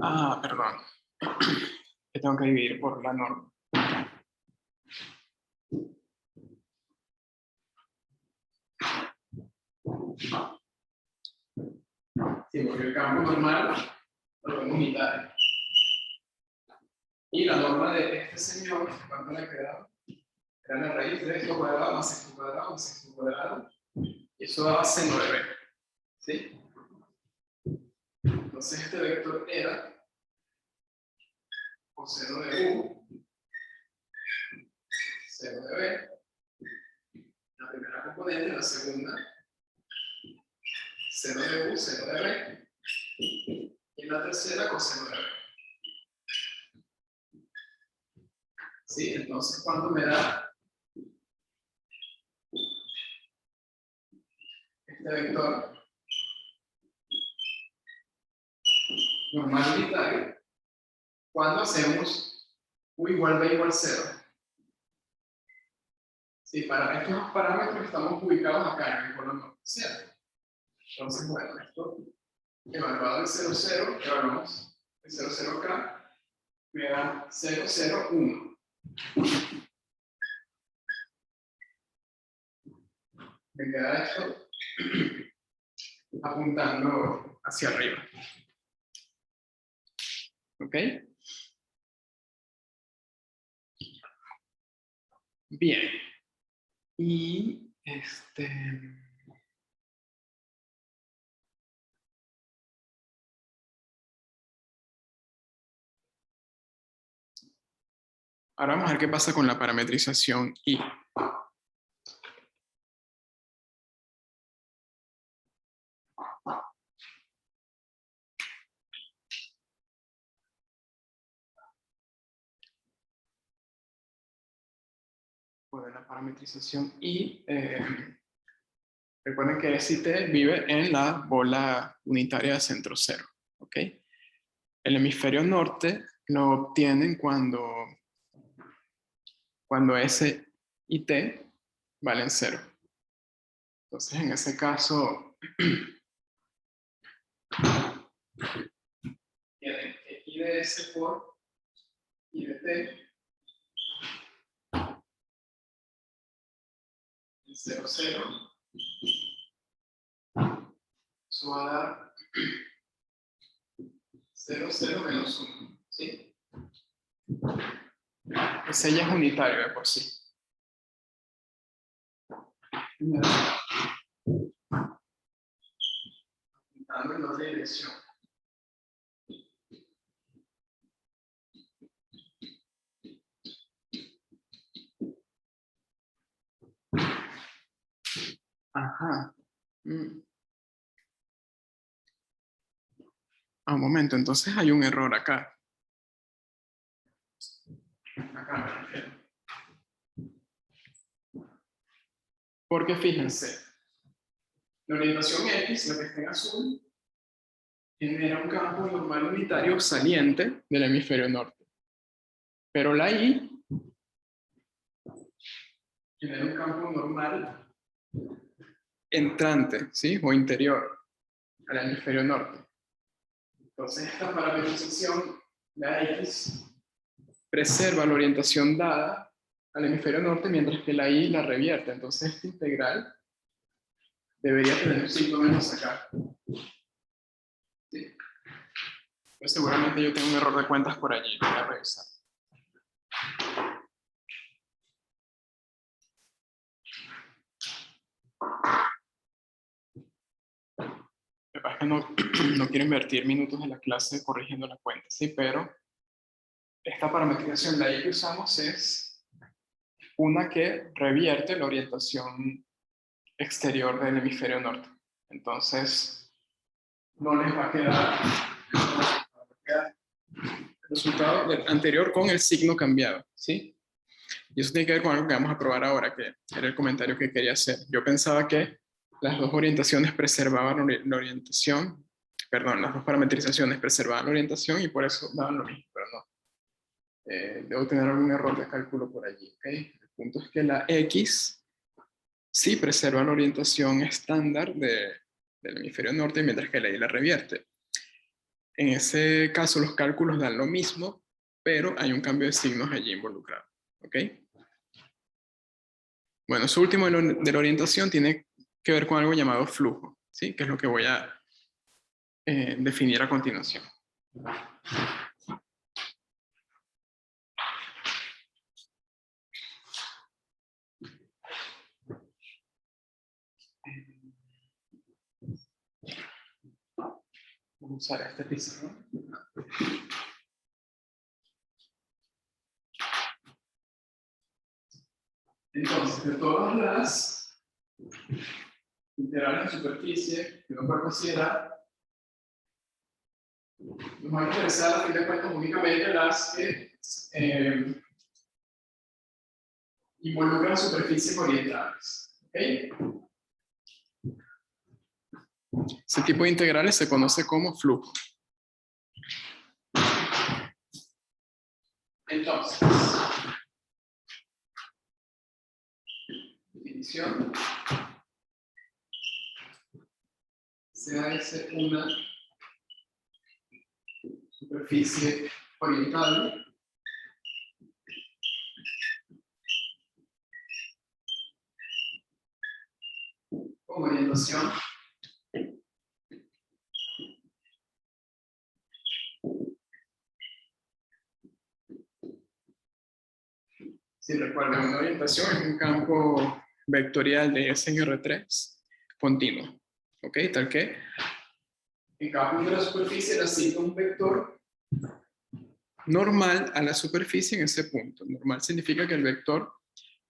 Ah, perdón. Que tengo que dividir por la norma. Sí, porque el campo normal lo tengo mitad. Y la norma de este señor, ¿cuánto le quedaba? Era la raíz de esto cuadrado más esto cuadrado más esto cuadrado. Y eso daba seno de b. ¿Sí? Entonces este vector era coseno de u, seno de b, la primera componente, la segunda, seno de u, seno de b, y la tercera, coseno de b. ¿Sí? Entonces, ¿cuánto me da este vector normal unitario cuando hacemos u igual b igual 0? Sí, para estos dos parámetros estamos ubicados acá en el cono norte, ¿cierto? Entonces, bueno, esto evaluado el 0, 0, evaluamos el 0, 0 acá, me da 0, 0, 1. Me queda esto apuntando hacia arriba. ¿Ok? Bien. Y ahora vamos a ver qué pasa con la parametrización I. Bueno, la parametrización I, recuerden que SIT vive en la bola unitaria de centro cero. ¿Ok? El hemisferio norte lo obtienen cuando S y T valen 0. Entonces, en ese caso, tienen que I de S por I de T, el 0, 0. Eso va a dar 0, 0 menos 1. ¿Sí? Ese ya es unitario de por sí. Apuntando en otra dirección. Ajá. Un momento, entonces hay un error acá. Acá me refiero. Porque fíjense, la orientación X, la que está en azul, genera un campo normal unitario saliente del hemisferio norte. Pero la Y genera un campo normal entrante, ¿sí? O interior al hemisferio norte. Entonces esta parametrización, la X, preserva la orientación dada al hemisferio norte, mientras que la Y la revierte. Entonces esta integral debería tener un signo menos acá. ¿Sí? Pero seguramente yo tengo un error de cuentas por allí, lo voy a revisar. Lo que pasa es que no quiero invertir minutos en la clase corrigiendo la cuenta, ¿sí? Pero esta parametrización, la I que usamos es una que revierte la orientación exterior del hemisferio norte. Entonces, no les va a quedar el resultado del anterior con el signo cambiado, ¿sí? Y eso tiene que ver con algo que vamos a probar ahora, que era el comentario que quería hacer. Yo pensaba que las dos orientaciones preservaban la orientación, perdón, las dos parametrizaciones preservaban la orientación y por eso daban lo mismo, pero no. Debo tener algún error de cálculo por allí, ¿ok? El punto es que la X sí preserva la orientación estándar del hemisferio norte, mientras que la Y la revierte. En ese caso los cálculos dan lo mismo, pero hay un cambio de signos allí involucrado. ¿Ok? Bueno, eso último de la orientación tiene que ver con algo llamado flujo, ¿sí? Que es lo que voy a definir a continuación. Vamos a usar este pizarro. Entonces, de todas las integrales de superficie que uno puede considerar, nos van a interesar a fin de cuentas únicamente las que involucran superficies orientables. ¿Okay? Ese tipo de integrales se conoce como flujo. Entonces, definición. Sea S una superficie orientable con orientación si recuerdan, una orientación es un campo vectorial de S en R3 continuo. ¿Ok? Tal que en cada punto de la superficie le asigno un vector normal a la superficie en ese punto. Normal significa que el vector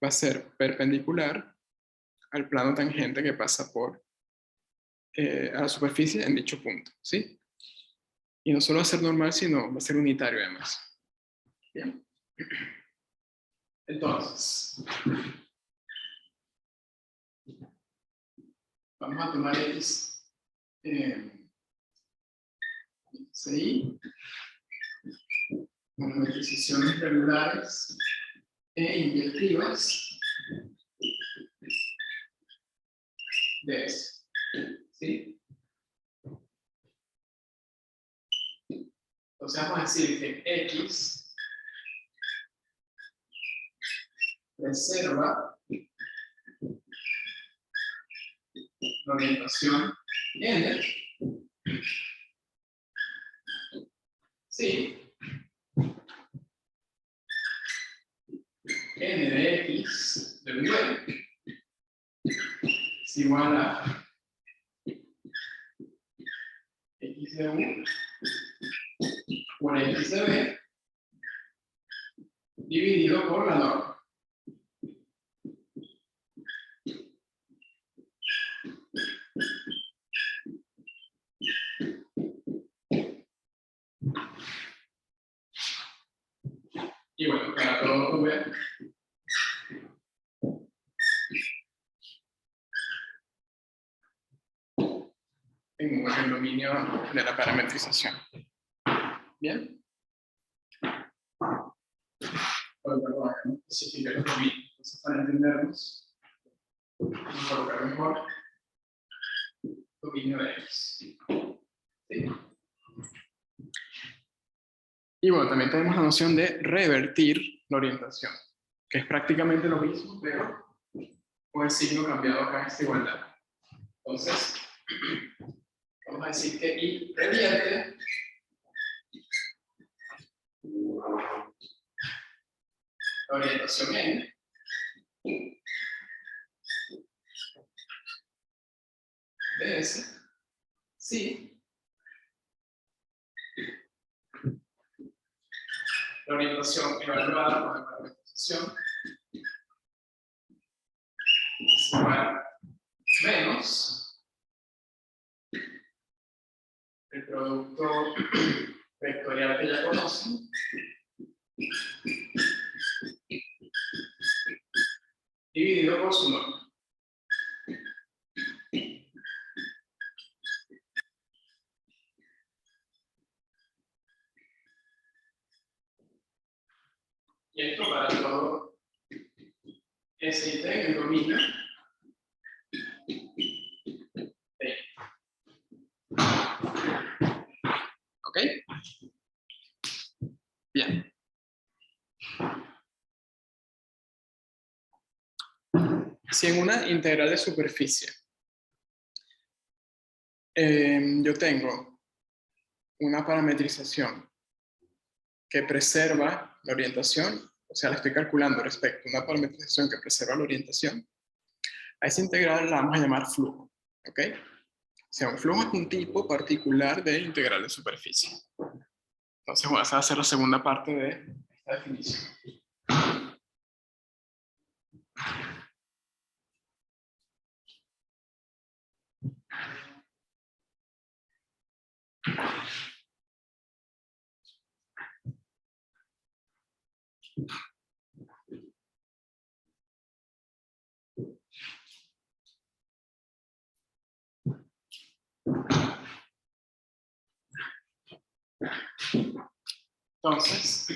va a ser perpendicular al plano tangente que pasa por a la superficie en dicho punto. ¿Sí? Y no solo va a ser normal, sino va a ser unitario además. Bien. Entonces, vamos a tomar X, XY, con metrizaciones regulares e inyectivas de S. ¿Sí? Entonces vamos a decir que X reserva la orientación N, sí, N de X de V es igual a X de U por X de B dividido por la norma. Y bueno, para todo V en el dominio de la parametrización. Bien. Bueno, especificar los dominios. Entonces, para entendernos, vamos a colocar mejor dominio de X. ¿Sí? Y bueno, también tenemos la noción de revertir la orientación, que es prácticamente lo mismo, pero con el signo cambiado acá en esta igualdad. Entonces, vamos a decir que I revierte la orientación N de S, sí, la orientación evaluada por la parametrización es igual menos el producto vectorial que ya conocen dividido por su norma. Y esto para todo S y T en el dominio T. ¿Ok? Bien. Si en una integral de superficie yo tengo una parametrización que preserva la orientación, o sea, la estoy calculando respecto a una parametrización que preserva la orientación, a esa integral la vamos a llamar flujo, ¿ok? O sea, un flujo es un tipo particular de integral de superficie. Entonces, bueno, esa va a ser la segunda parte de esta definición. Entonces,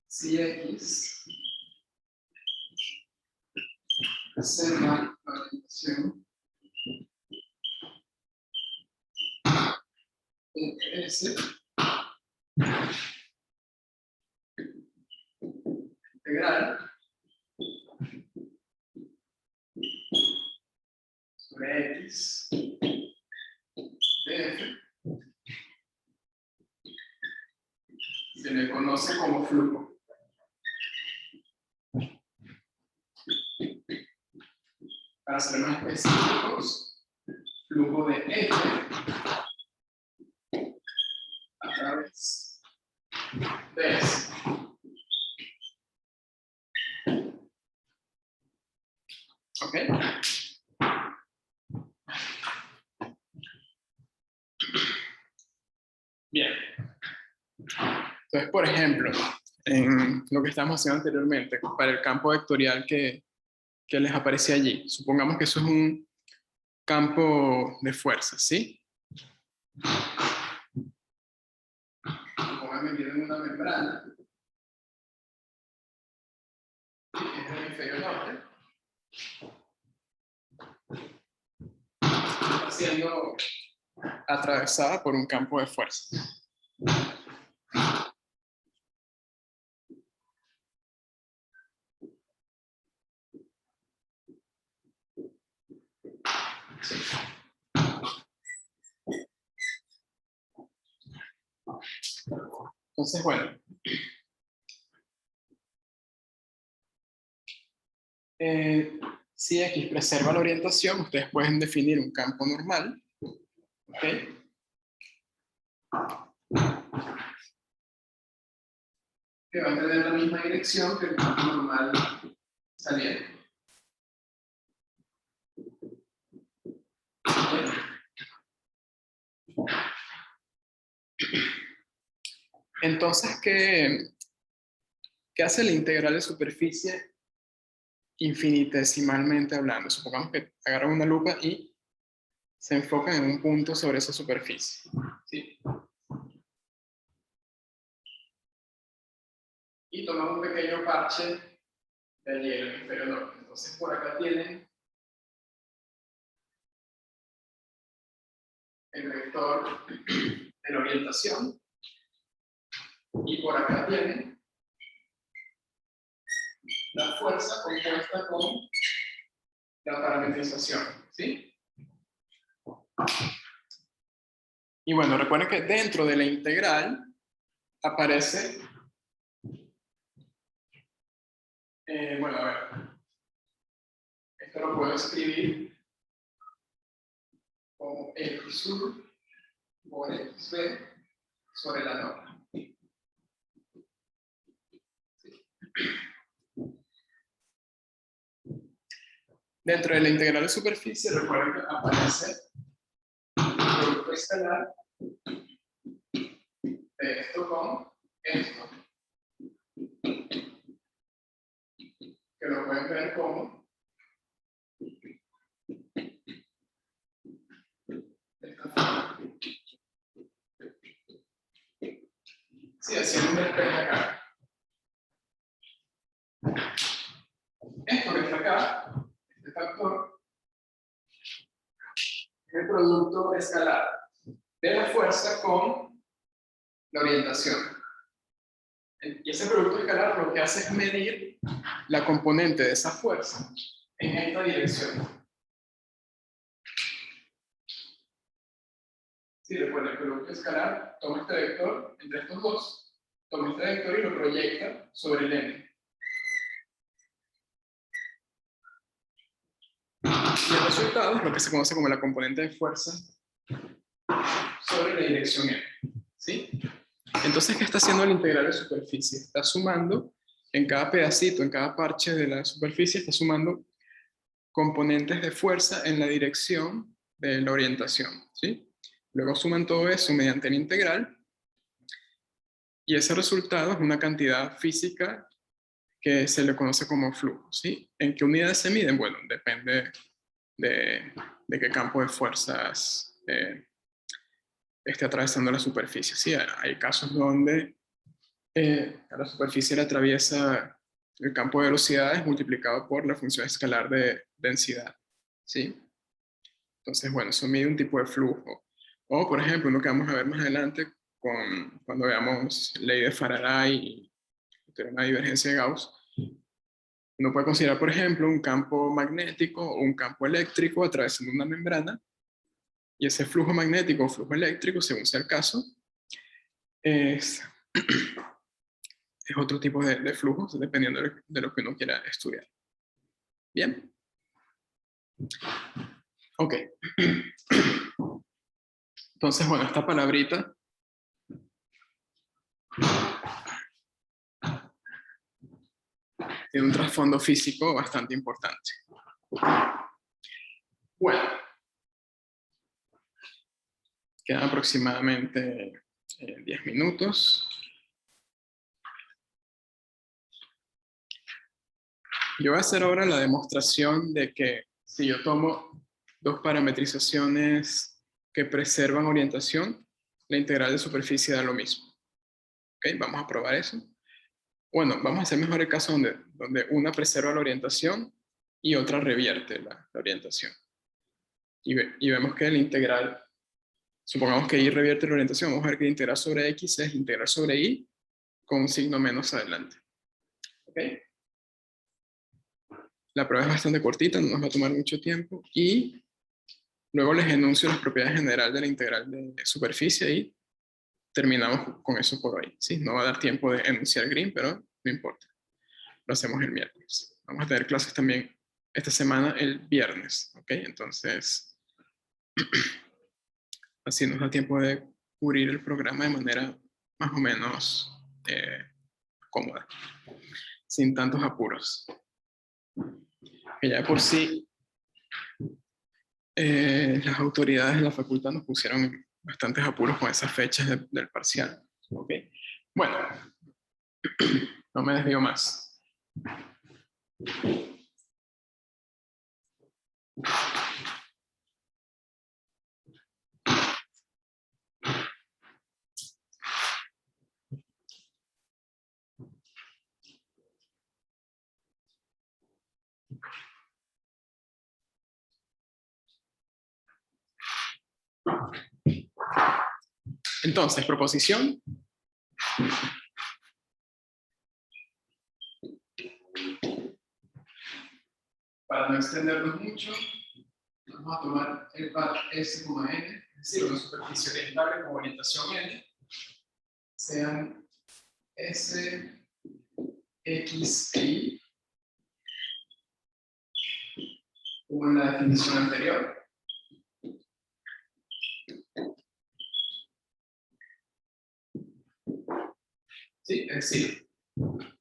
si X preserva la orientación entre S integral sobre X de F se le conoce como flujo. Para ser más específicos, flujo de F a través de S. ¿Ok? Bien. Entonces, por ejemplo, en lo que estábamos haciendo anteriormente, para el campo vectorial que les aparece allí, supongamos que eso es un campo de fuerza, ¿sí? Como metido en una membrana, que es el hemisferio norte, está siendo atravesada por un campo de fuerza. Entonces, bueno, si X preserva la orientación, ustedes pueden definir un campo normal, ¿ok? Que va a tener la misma dirección que el campo normal saliente. Entonces, ¿qué hace la integral de superficie infinitesimalmente hablando? Supongamos que agarran una lupa y se enfocan en un punto sobre esa superficie, ¿sí? Y toman un pequeño parche de allí el hemisferio norte. Entonces, por acá tienen el vector de la orientación y por acá tienen la fuerza compuesta con la parametrización, ¿sí? Y bueno, recuerden que dentro de la integral aparece, bueno, a ver, esto lo puedo escribir como X1 por XB sobre la norma. Dentro de la integral de superficie, recuerden que aparece el producto escalar de esto con esto, que lo pueden ver como de esta forma. Sí, haciendo un despeje acá. Esto que está acá, este factor, es el producto escalar de la fuerza con la orientación. Y ese producto escalar lo que hace es medir la componente de esa fuerza en esta dirección. Sí, recuerden, el producto escalar toma este vector entre estos dos, toma este vector y lo proyecta sobre el n. Y el resultado es lo que se conoce como la componente de fuerza sobre la dirección n. ¿Sí? Entonces, ¿qué está haciendo el integral de superficie? Está sumando en cada pedacito, en cada parche de la superficie, está sumando componentes de fuerza en la dirección de la orientación. ¿Sí? Luego suman todo eso mediante el integral y ese resultado es una cantidad física que se le conoce como flujo. ¿Sí? ¿En qué unidades se miden? Bueno, depende de qué campo de fuerzas esté atravesando la superficie. ¿Sí? Hay casos donde a la superficie le atraviesa el campo de velocidades multiplicado por la función escalar de densidad. ¿Sí? Entonces, bueno, eso mide un tipo de flujo. O, por ejemplo, uno que vamos a ver más adelante cuando veamos ley de Faraday y teorema de divergencia de Gauss, uno puede considerar, por ejemplo, un campo magnético o un campo eléctrico atravesando una membrana, y ese flujo magnético o flujo eléctrico, según sea el caso, es otro tipo de flujos, dependiendo de lo que uno quiera estudiar. Bien. Ok. Entonces, bueno, esta palabrita tiene un trasfondo físico bastante importante. Bueno, quedan aproximadamente 10 minutos. Yo voy a hacer ahora la demostración de que si yo tomo dos parametrizaciones que preservan orientación, la integral de superficie da lo mismo. ¿Ok? Vamos a probar eso. Bueno, vamos a hacer mejor el caso donde una preserva la orientación y otra revierte la orientación. Y vemos que el integral, supongamos que y revierte la orientación, vamos a ver que el integral sobre x es integral sobre y con un signo menos adelante. ¿Ok? La prueba es bastante cortita, no nos va a tomar mucho tiempo y luego les enuncio las propiedades generales de la integral de superficie y terminamos con eso por hoy. ¿Sí? No va a dar tiempo de enunciar Green, pero no importa. Lo hacemos el miércoles. Vamos a tener clases también esta semana el viernes. ¿Ok? Entonces, así nos da tiempo de cubrir el programa de manera más o menos cómoda, sin tantos apuros. Que ya de por sí las autoridades de la facultad nos pusieron bastantes apuros con esas fechas del parcial. ¿Ok? Bueno, no me desvío más. Entonces, proposición. Para no extendernos mucho, vamos a tomar el par S, N, es decir, una superficie orientable con orientación N, sean S, X e Y, como en la definición anterior. Sí, es decir,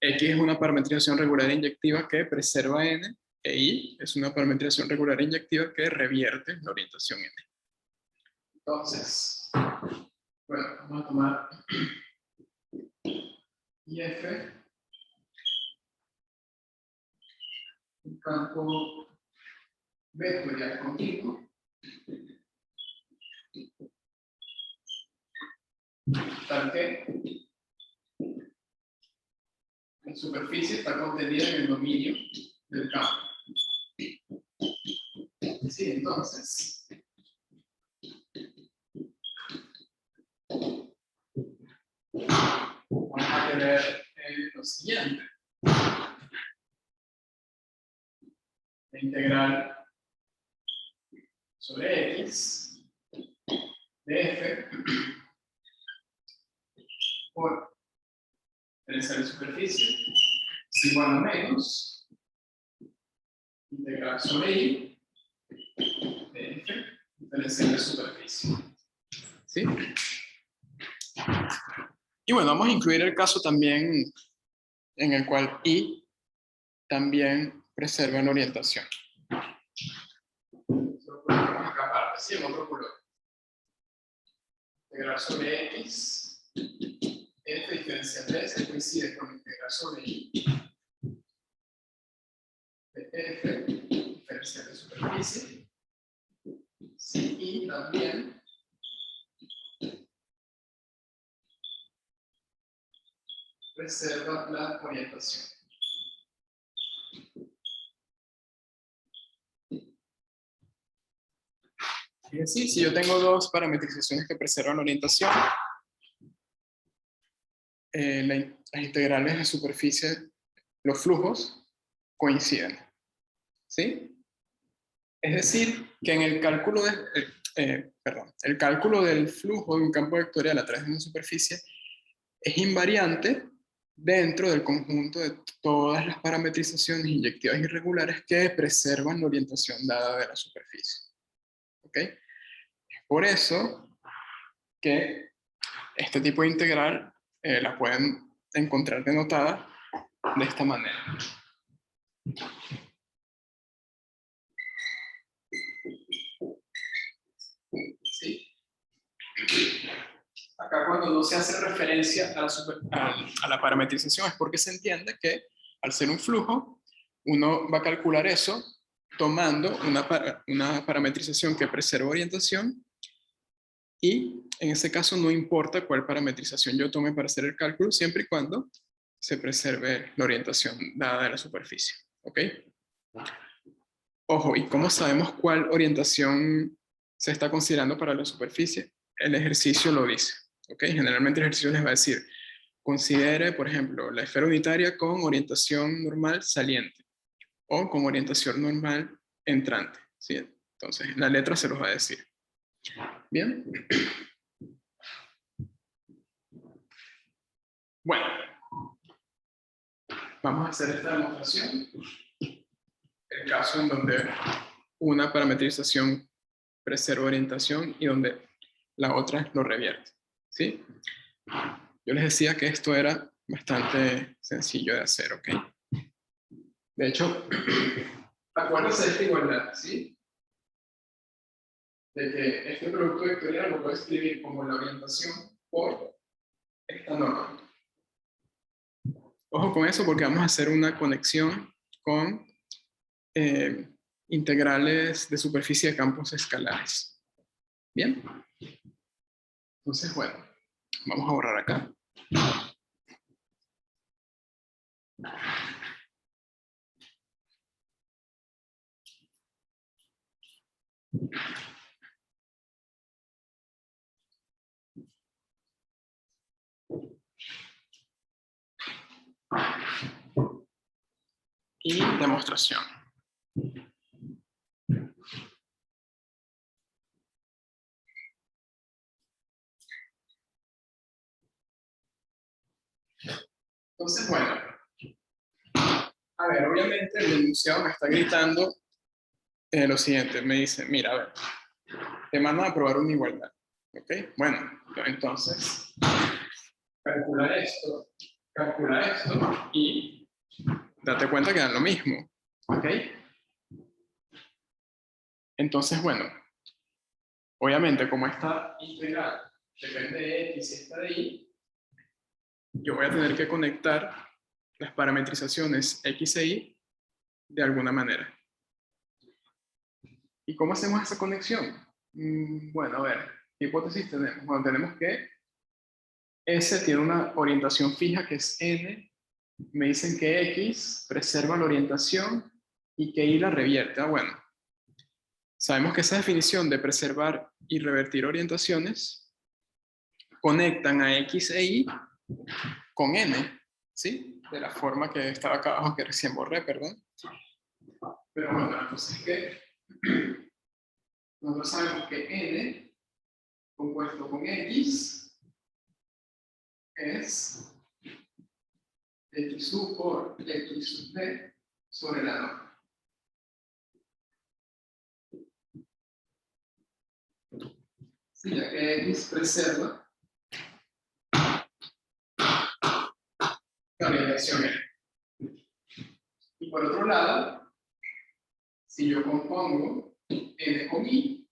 X es una parametrización regular inyectiva que preserva N, e Y es una parametrización regular inyectiva que revierte la orientación N. Entonces, bueno, vamos a tomar IF, un campo vectorial continuo, tal que la superficie está contenida en el dominio del campo. Sí, entonces, ver lo siguiente. La integral sobre x de f por diferencial de superficie es igual a menos integral sobre y de f diferencial de superficie. ¿Sí? Y bueno, vamos a incluir el caso también en el cual y también preserva la orientación. Lo ponemos acá aparte, ¿sí? En otro color. Integral sobre x, f diferencial de s coincide con la integral sobre y de f diferencial de superficie. Sí, y también preserva la orientación. Es decir, si yo tengo dos parametrizaciones que preservan la orientación, las integrales de superficie, los flujos, coinciden. ¿Sí? Es decir, que en el cálculo el cálculo del flujo de un campo vectorial a través de una superficie es invariante dentro del conjunto de todas las parametrizaciones inyectivas irregulares que preservan la orientación dada de la superficie. ¿Ok? Por eso que este tipo de integral la pueden encontrar denotada de esta manera. ¿Sí? Acá cuando no se hace referencia a la parametrización es porque se entiende que al ser un flujo, uno va a calcular eso tomando una parametrización que preserva orientación y en ese caso no importa cuál parametrización yo tome para hacer el cálculo, siempre y cuando se preserve la orientación dada de la superficie. ¿Ok? Ojo, ¿y cómo sabemos cuál orientación se está considerando para la superficie? El ejercicio lo dice. ¿Ok? Generalmente el ejercicio les va a decir, considere, por ejemplo, la esfera unitaria con orientación normal saliente o con orientación normal entrante. ¿Sí? Entonces, la letra se los va a decir. ¿Bien? Bueno, vamos a hacer esta demostración. El caso en donde una parametrización preserva orientación y donde la otra lo revierte. ¿Sí? Yo les decía que esto era bastante sencillo de hacer, ¿ok? De hecho, acuérdense de esta igualdad, ¿sí? De que este producto vectorial lo puedo escribir como la orientación por esta norma. Ojo con eso porque vamos a hacer una conexión con integrales de superficie de campos escalares. ¿Bien? Entonces, bueno, vamos a borrar acá. Y demostración. Entonces, bueno, a ver, obviamente el enunciado me está gritando lo siguiente, me dice, mira, a ver, te mandan a probar una igualdad, ¿ok? Bueno, entonces, calcula esto y date cuenta que dan lo mismo, ¿ok? Entonces, bueno, obviamente como esta integral depende de x y esta de y, yo voy a tener que conectar las parametrizaciones x e y de alguna manera. ¿Y cómo hacemos esa conexión? Bueno, a ver, ¿qué hipótesis tenemos? Bueno, tenemos que S tiene una orientación fija que es n, me dicen que x preserva la orientación y que y la revierte. Bueno, sabemos que esa definición de preservar y revertir orientaciones conectan a x e y con n, ¿sí? De la forma que estaba acá abajo, que recién borré, perdón. Pero bueno, la cosa es que nosotros sabemos que n compuesto con x es x sub por x sub d sobre la norma. Sí, ya que x preserva la orientación n. Y por otro lado, si yo compongo n con i,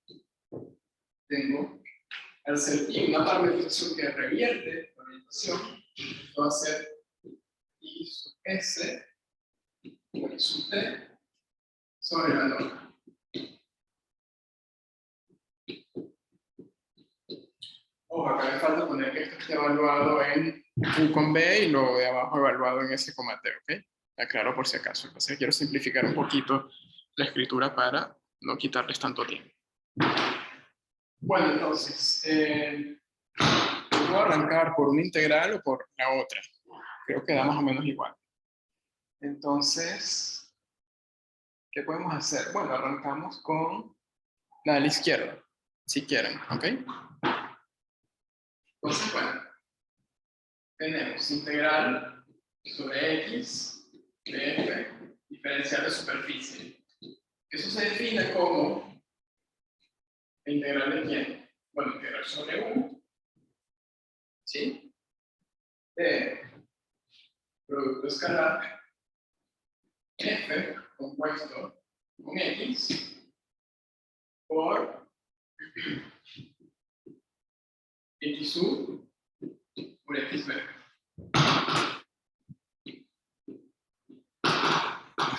tengo al ser i una parametrización que revierte la orientación, esto va a ser i sub s por i sub t sobre la norma. Ojo, acá me falta poner que esto esté evaluado en U con B y lo de abajo evaluado en S, T, ¿ok? Aclaro por si acaso. Entonces quiero simplificar un poquito la escritura para no quitarles tanto tiempo. Bueno, entonces, puedo arrancar por una integral o por la otra. Creo que da más o menos igual. Entonces, ¿qué podemos hacer? Bueno, arrancamos con la de la izquierda, si quieren, ¿ok? Entonces, bueno, tenemos integral sobre x de f diferencial de superficie. Eso se define como la integral de quién? Bueno, integral sobre u, ¿sí? De producto escalar f compuesto con x por x sub por xb.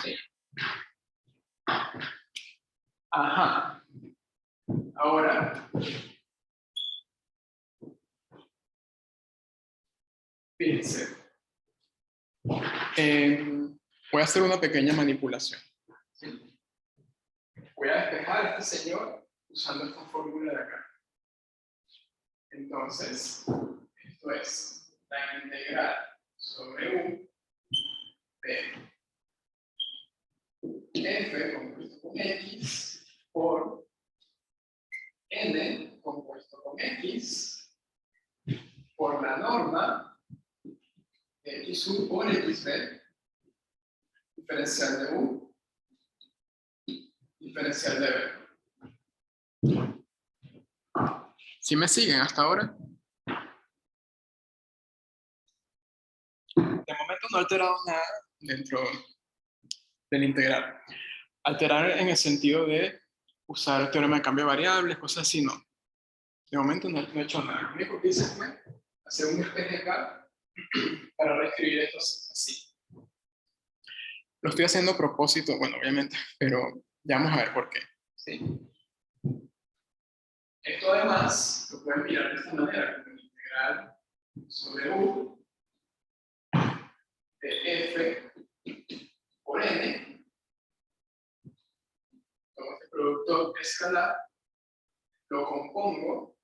¿Sí? Ajá. Ahora, fíjense. Voy a hacer una pequeña manipulación. ¿Sí? Voy a despejar a este señor usando esta fórmula de acá. Entonces, esto es la integral sobre u de f compuesto con x por n compuesto con x por la norma de x sub por xb diferencial de u diferencial de b. ¿Sí me siguen hasta ahora? De momento no he alterado nada dentro del integral. Alterar en el sentido de usar el teorema de cambio de variables, cosas así, no. De momento no he hecho nada. Lo único que hice fue hacer un SPGK para reescribir esto así. Lo estoy haciendo a propósito, bueno, obviamente, pero ya vamos a ver por qué. ¿Sí? Esto además lo pueden mirar de esta manera, como integral sobre u de f por n. Tomo este producto escalar, lo compongo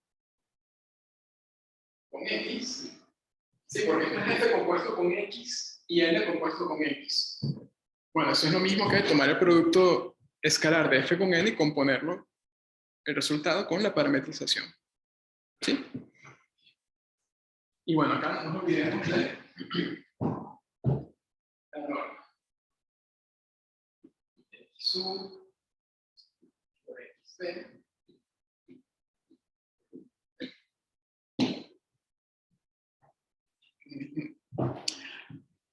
con x. Sí, porque esto es f compuesto con x y n compuesto con x. Bueno, eso es lo mismo que tomar el producto escalar de f con n y componerlo, el resultado, con la parametrización. ¿Sí? Y bueno, acá no nos olvidemos de la norma. X sub por xb.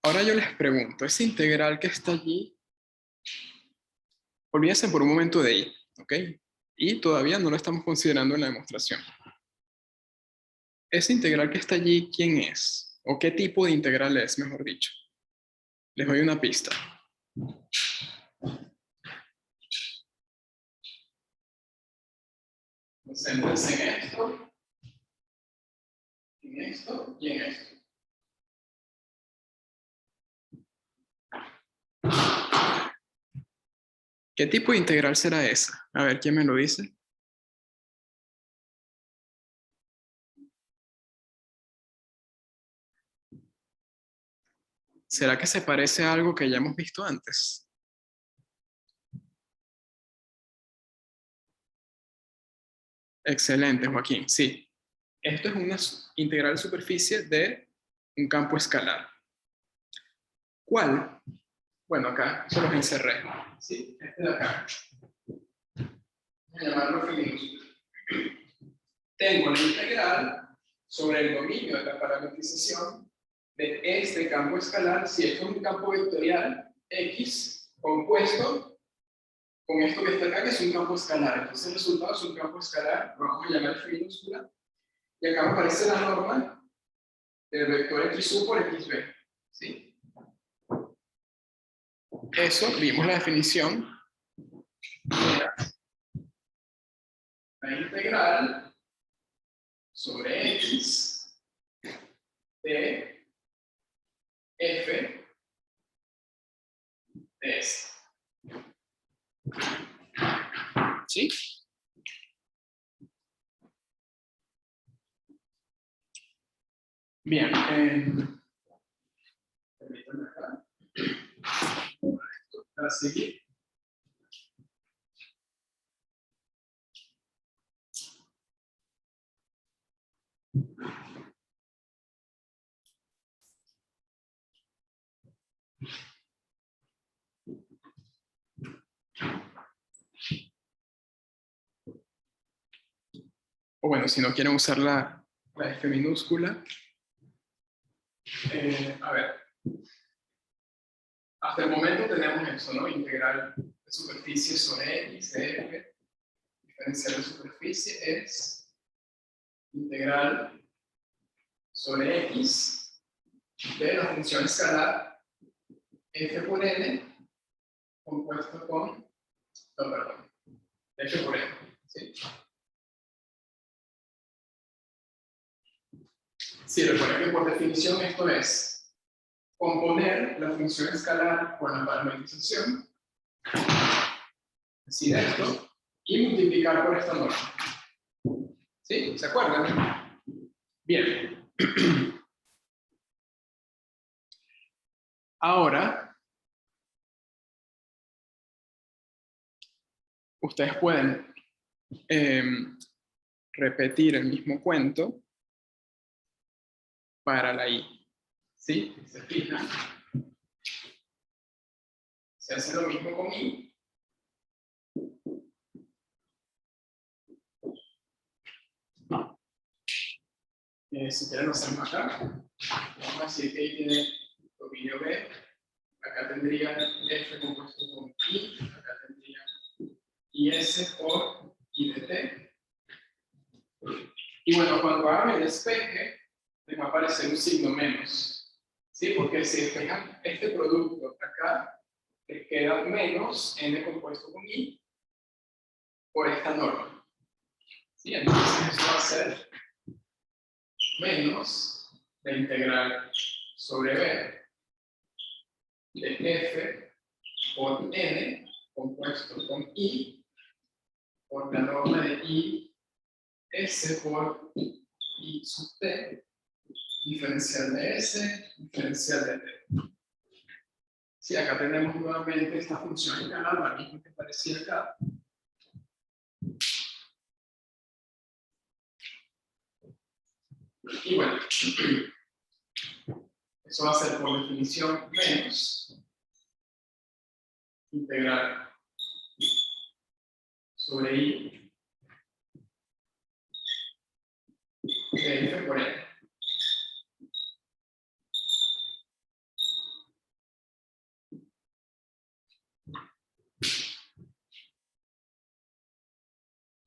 Ahora yo les pregunto, esa integral que está allí, olvídense por un momento de y, ¿ok? Y todavía no lo estamos considerando en la demostración. Esa integral que está allí, ¿quién es? ¿O qué tipo de integral es, mejor dicho? Les doy una pista. Concéntrense en esto y en esto. ¿Qué tipo de integral será esa? A ver, ¿quién me lo dice? ¿Será que se parece a algo que ya hemos visto antes? Excelente, Joaquín. Sí. Esto es una integral de superficie de un campo escalar. ¿Cuál? Bueno, acá se los encerré. ¿Sí? Este de acá. Voy a llamarlo F minúscula. Tengo la integral sobre el dominio de la parametrización de este campo escalar, si esto es un campo vectorial X compuesto con esto que está acá, que es un campo escalar. Entonces el resultado es un campo escalar, lo vamos a llamar F minúscula, y acá me aparece la norma del vector XU por XB. ¿Sí? Eso, vimos la definición, era la integral sobre X de F de S. ¿Sí? Bien. Permítanme acá. Para seguir. O bueno, si no quieren usar la F minúscula. A ver. Hasta el momento tenemos eso, ¿no? Integral de superficie sobre X de F. Diferencial de superficie es integral sobre X de la función escalar F por N compuesto con, no, perdón, F por N. ¿Sí? Sí, recuerden que por definición esto es componer la función escalar con la parametrización, decir esto, y multiplicar por esta norma. ¿Sí? ¿Se acuerdan? Bien. Ahora, ustedes pueden repetir el mismo cuento para la I. ¿Sí? Se fijan. Se hace lo mismo con I. Si quieren lo hacemos acá. Vamos a decir que I tiene dominio B. Acá tendría F compuesto con I. Acá tendría IS por I de T. Y bueno, cuando hagan el despeje, les va a aparecer un signo menos. ¿Sí? Porque si despejan este producto acá, les queda menos N compuesto con I por esta norma. ¿Sí? Entonces eso va a ser menos la integral sobre B de F por N compuesto con I por la norma de I S por I sub T, diferencial de S, diferencial de T. Sí, acá tenemos nuevamente esta función escalar, la misma que aparecía acá. Y bueno, eso va a ser por definición menos integral sobre I de F por N.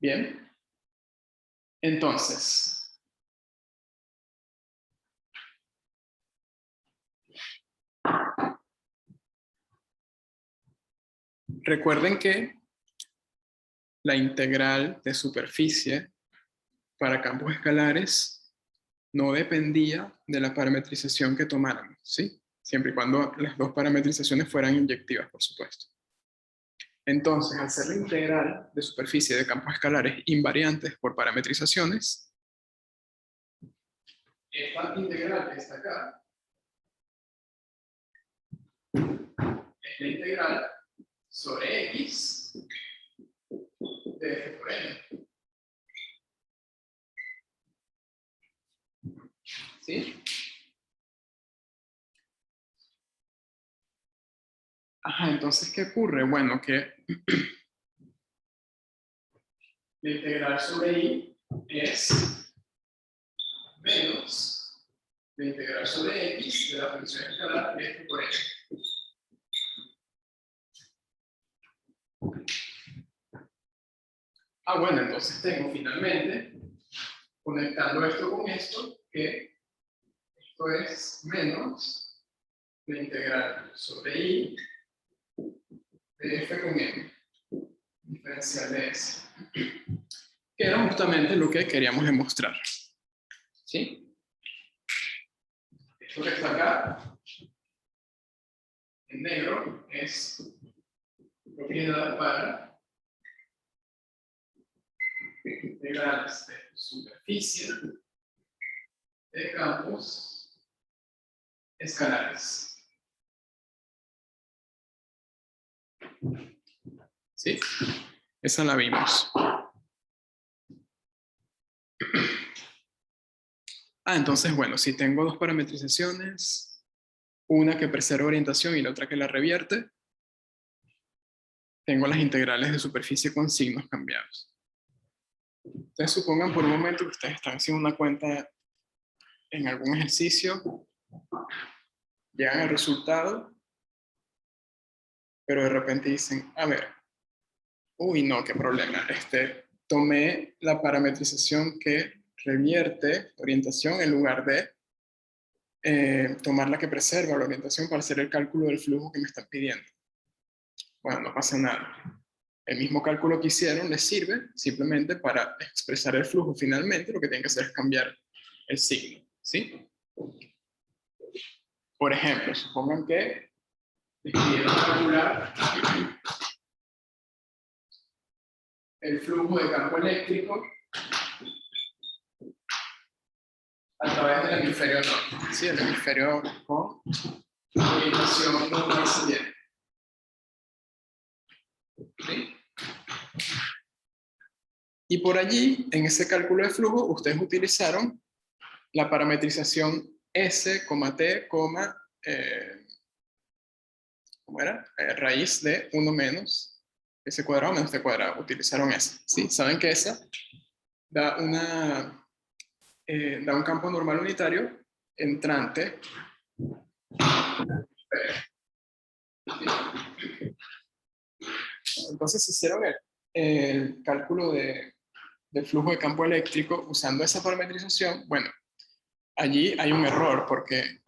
Bien. Entonces, recuerden que la integral de superficie para campos escalares no dependía de la parametrización que tomáramos, ¿sí? Siempre y cuando las dos parametrizaciones fueran inyectivas, por supuesto. Entonces, al ser la integral de superficie de campos escalares invariantes por parametrizaciones, esta integral que está acá es la integral sobre X de f por n. ¿Sí? Ajá, entonces, ¿qué ocurre? Bueno, que la integral sobre I es menos la integral sobre X de la función escalar de f por n. Ah, bueno, entonces tengo finalmente, conectando esto con esto, que esto es menos la integral sobre I de f con n, diferencial de s, que era justamente lo que queríamos demostrar. ¿Sí? Esto que está acá, en negro, es propiedad para integrales de superficie de campos escalares. ¿Sí? Esa la vimos. Entonces, bueno, si tengo dos parametrizaciones, una que preserva orientación y la otra que la revierte, tengo las integrales de superficie con signos cambiados. Ustedes supongan por un momento que ustedes están haciendo una cuenta en algún ejercicio, llegan al resultado, pero de repente dicen, a ver, uy, no, qué problema. Tomé la parametrización que revierte orientación en lugar de tomar la que preserva la orientación para hacer el cálculo del flujo que me están pidiendo. Bueno, no pasa nada. El mismo cálculo que hicieron les sirve simplemente para expresar el flujo. Finalmente, lo que tienen que hacer es cambiar el signo. ¿Sí? Por ejemplo, supongan que les pidieron calcular el flujo de campo eléctrico a través del hemisferio norte. ¿Sí? El hemisferio con orientación norte-sur. ¿Sí? Y por allí, en ese cálculo de flujo, ustedes utilizaron la parametrización S, T, ¿cómo era? Raíz de 1 menos S cuadrado menos T cuadrado. Utilizaron esa. ¿Sí? Saben que esa da un campo normal unitario entrante. Entonces hicieron el cálculo del flujo de campo eléctrico usando esa parametrización. Bueno, allí hay un error porque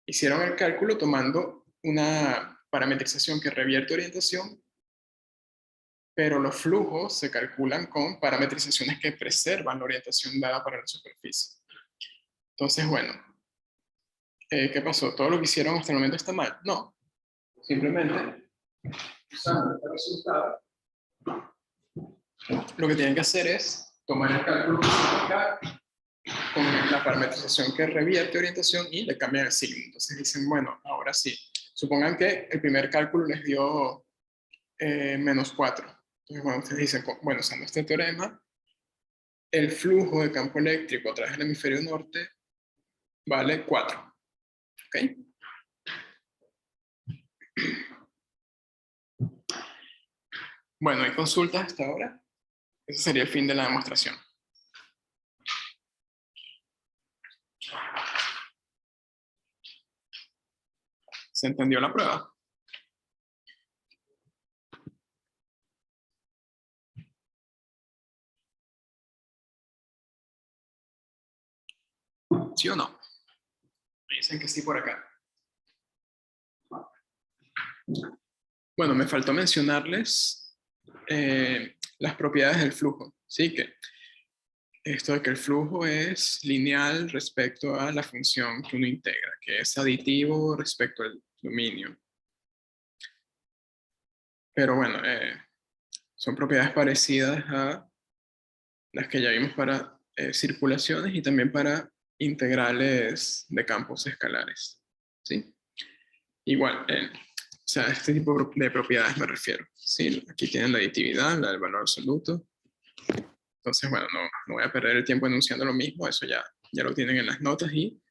hicieron el cálculo tomando una parametrización que revierte orientación, pero los flujos se calculan con parametrizaciones que preservan la orientación dada para la superficie. Entonces, bueno, ¿qué pasó? ¿Todo lo que hicieron hasta el momento está mal? No, simplemente usando este resultado, lo que tienen que hacer es tomar el cálculo que se acá con la parametrización que revierte orientación y le cambian el signo. Entonces dicen, bueno, ahora sí. Supongan que el primer cálculo les dio menos 4. Entonces, bueno, ustedes dicen, bueno, usando este teorema, el flujo de campo eléctrico a través del hemisferio norte vale 4. ¿Ok? Bueno, ¿hay consultas hasta ahora? Ese sería el fin de la demostración. ¿Se entendió la prueba? ¿Sí o no? Me dicen que sí por acá. Bueno, me faltó mencionarles las propiedades del flujo. Sí, que esto de que el flujo es lineal respecto a la función que uno integra, que es aditivo respecto al dominio. Pero bueno, son propiedades parecidas a las que ya vimos para circulaciones y también para integrales de campos escalares. ¿Sí? igual, o sea, este tipo de propiedades me refiero. ¿Sí? Aquí tienen la aditividad, la del valor absoluto. Entonces, bueno, no voy a perder el tiempo enunciando lo mismo, eso ya lo tienen en las notas y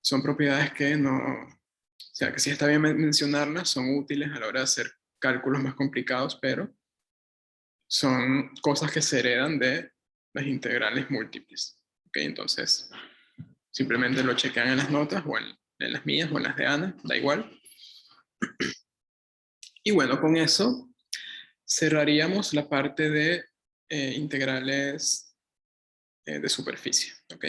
son propiedades que no, o sea, que sí está bien mencionarlas, son útiles a la hora de hacer cálculos más complicados, pero son cosas que se heredan de las integrales múltiples. ¿Ok? Entonces, simplemente lo chequean en las notas o en las mías o en las de Ana, da igual. Y bueno, con eso cerraríamos la parte de integrales de superficie. ¿Ok?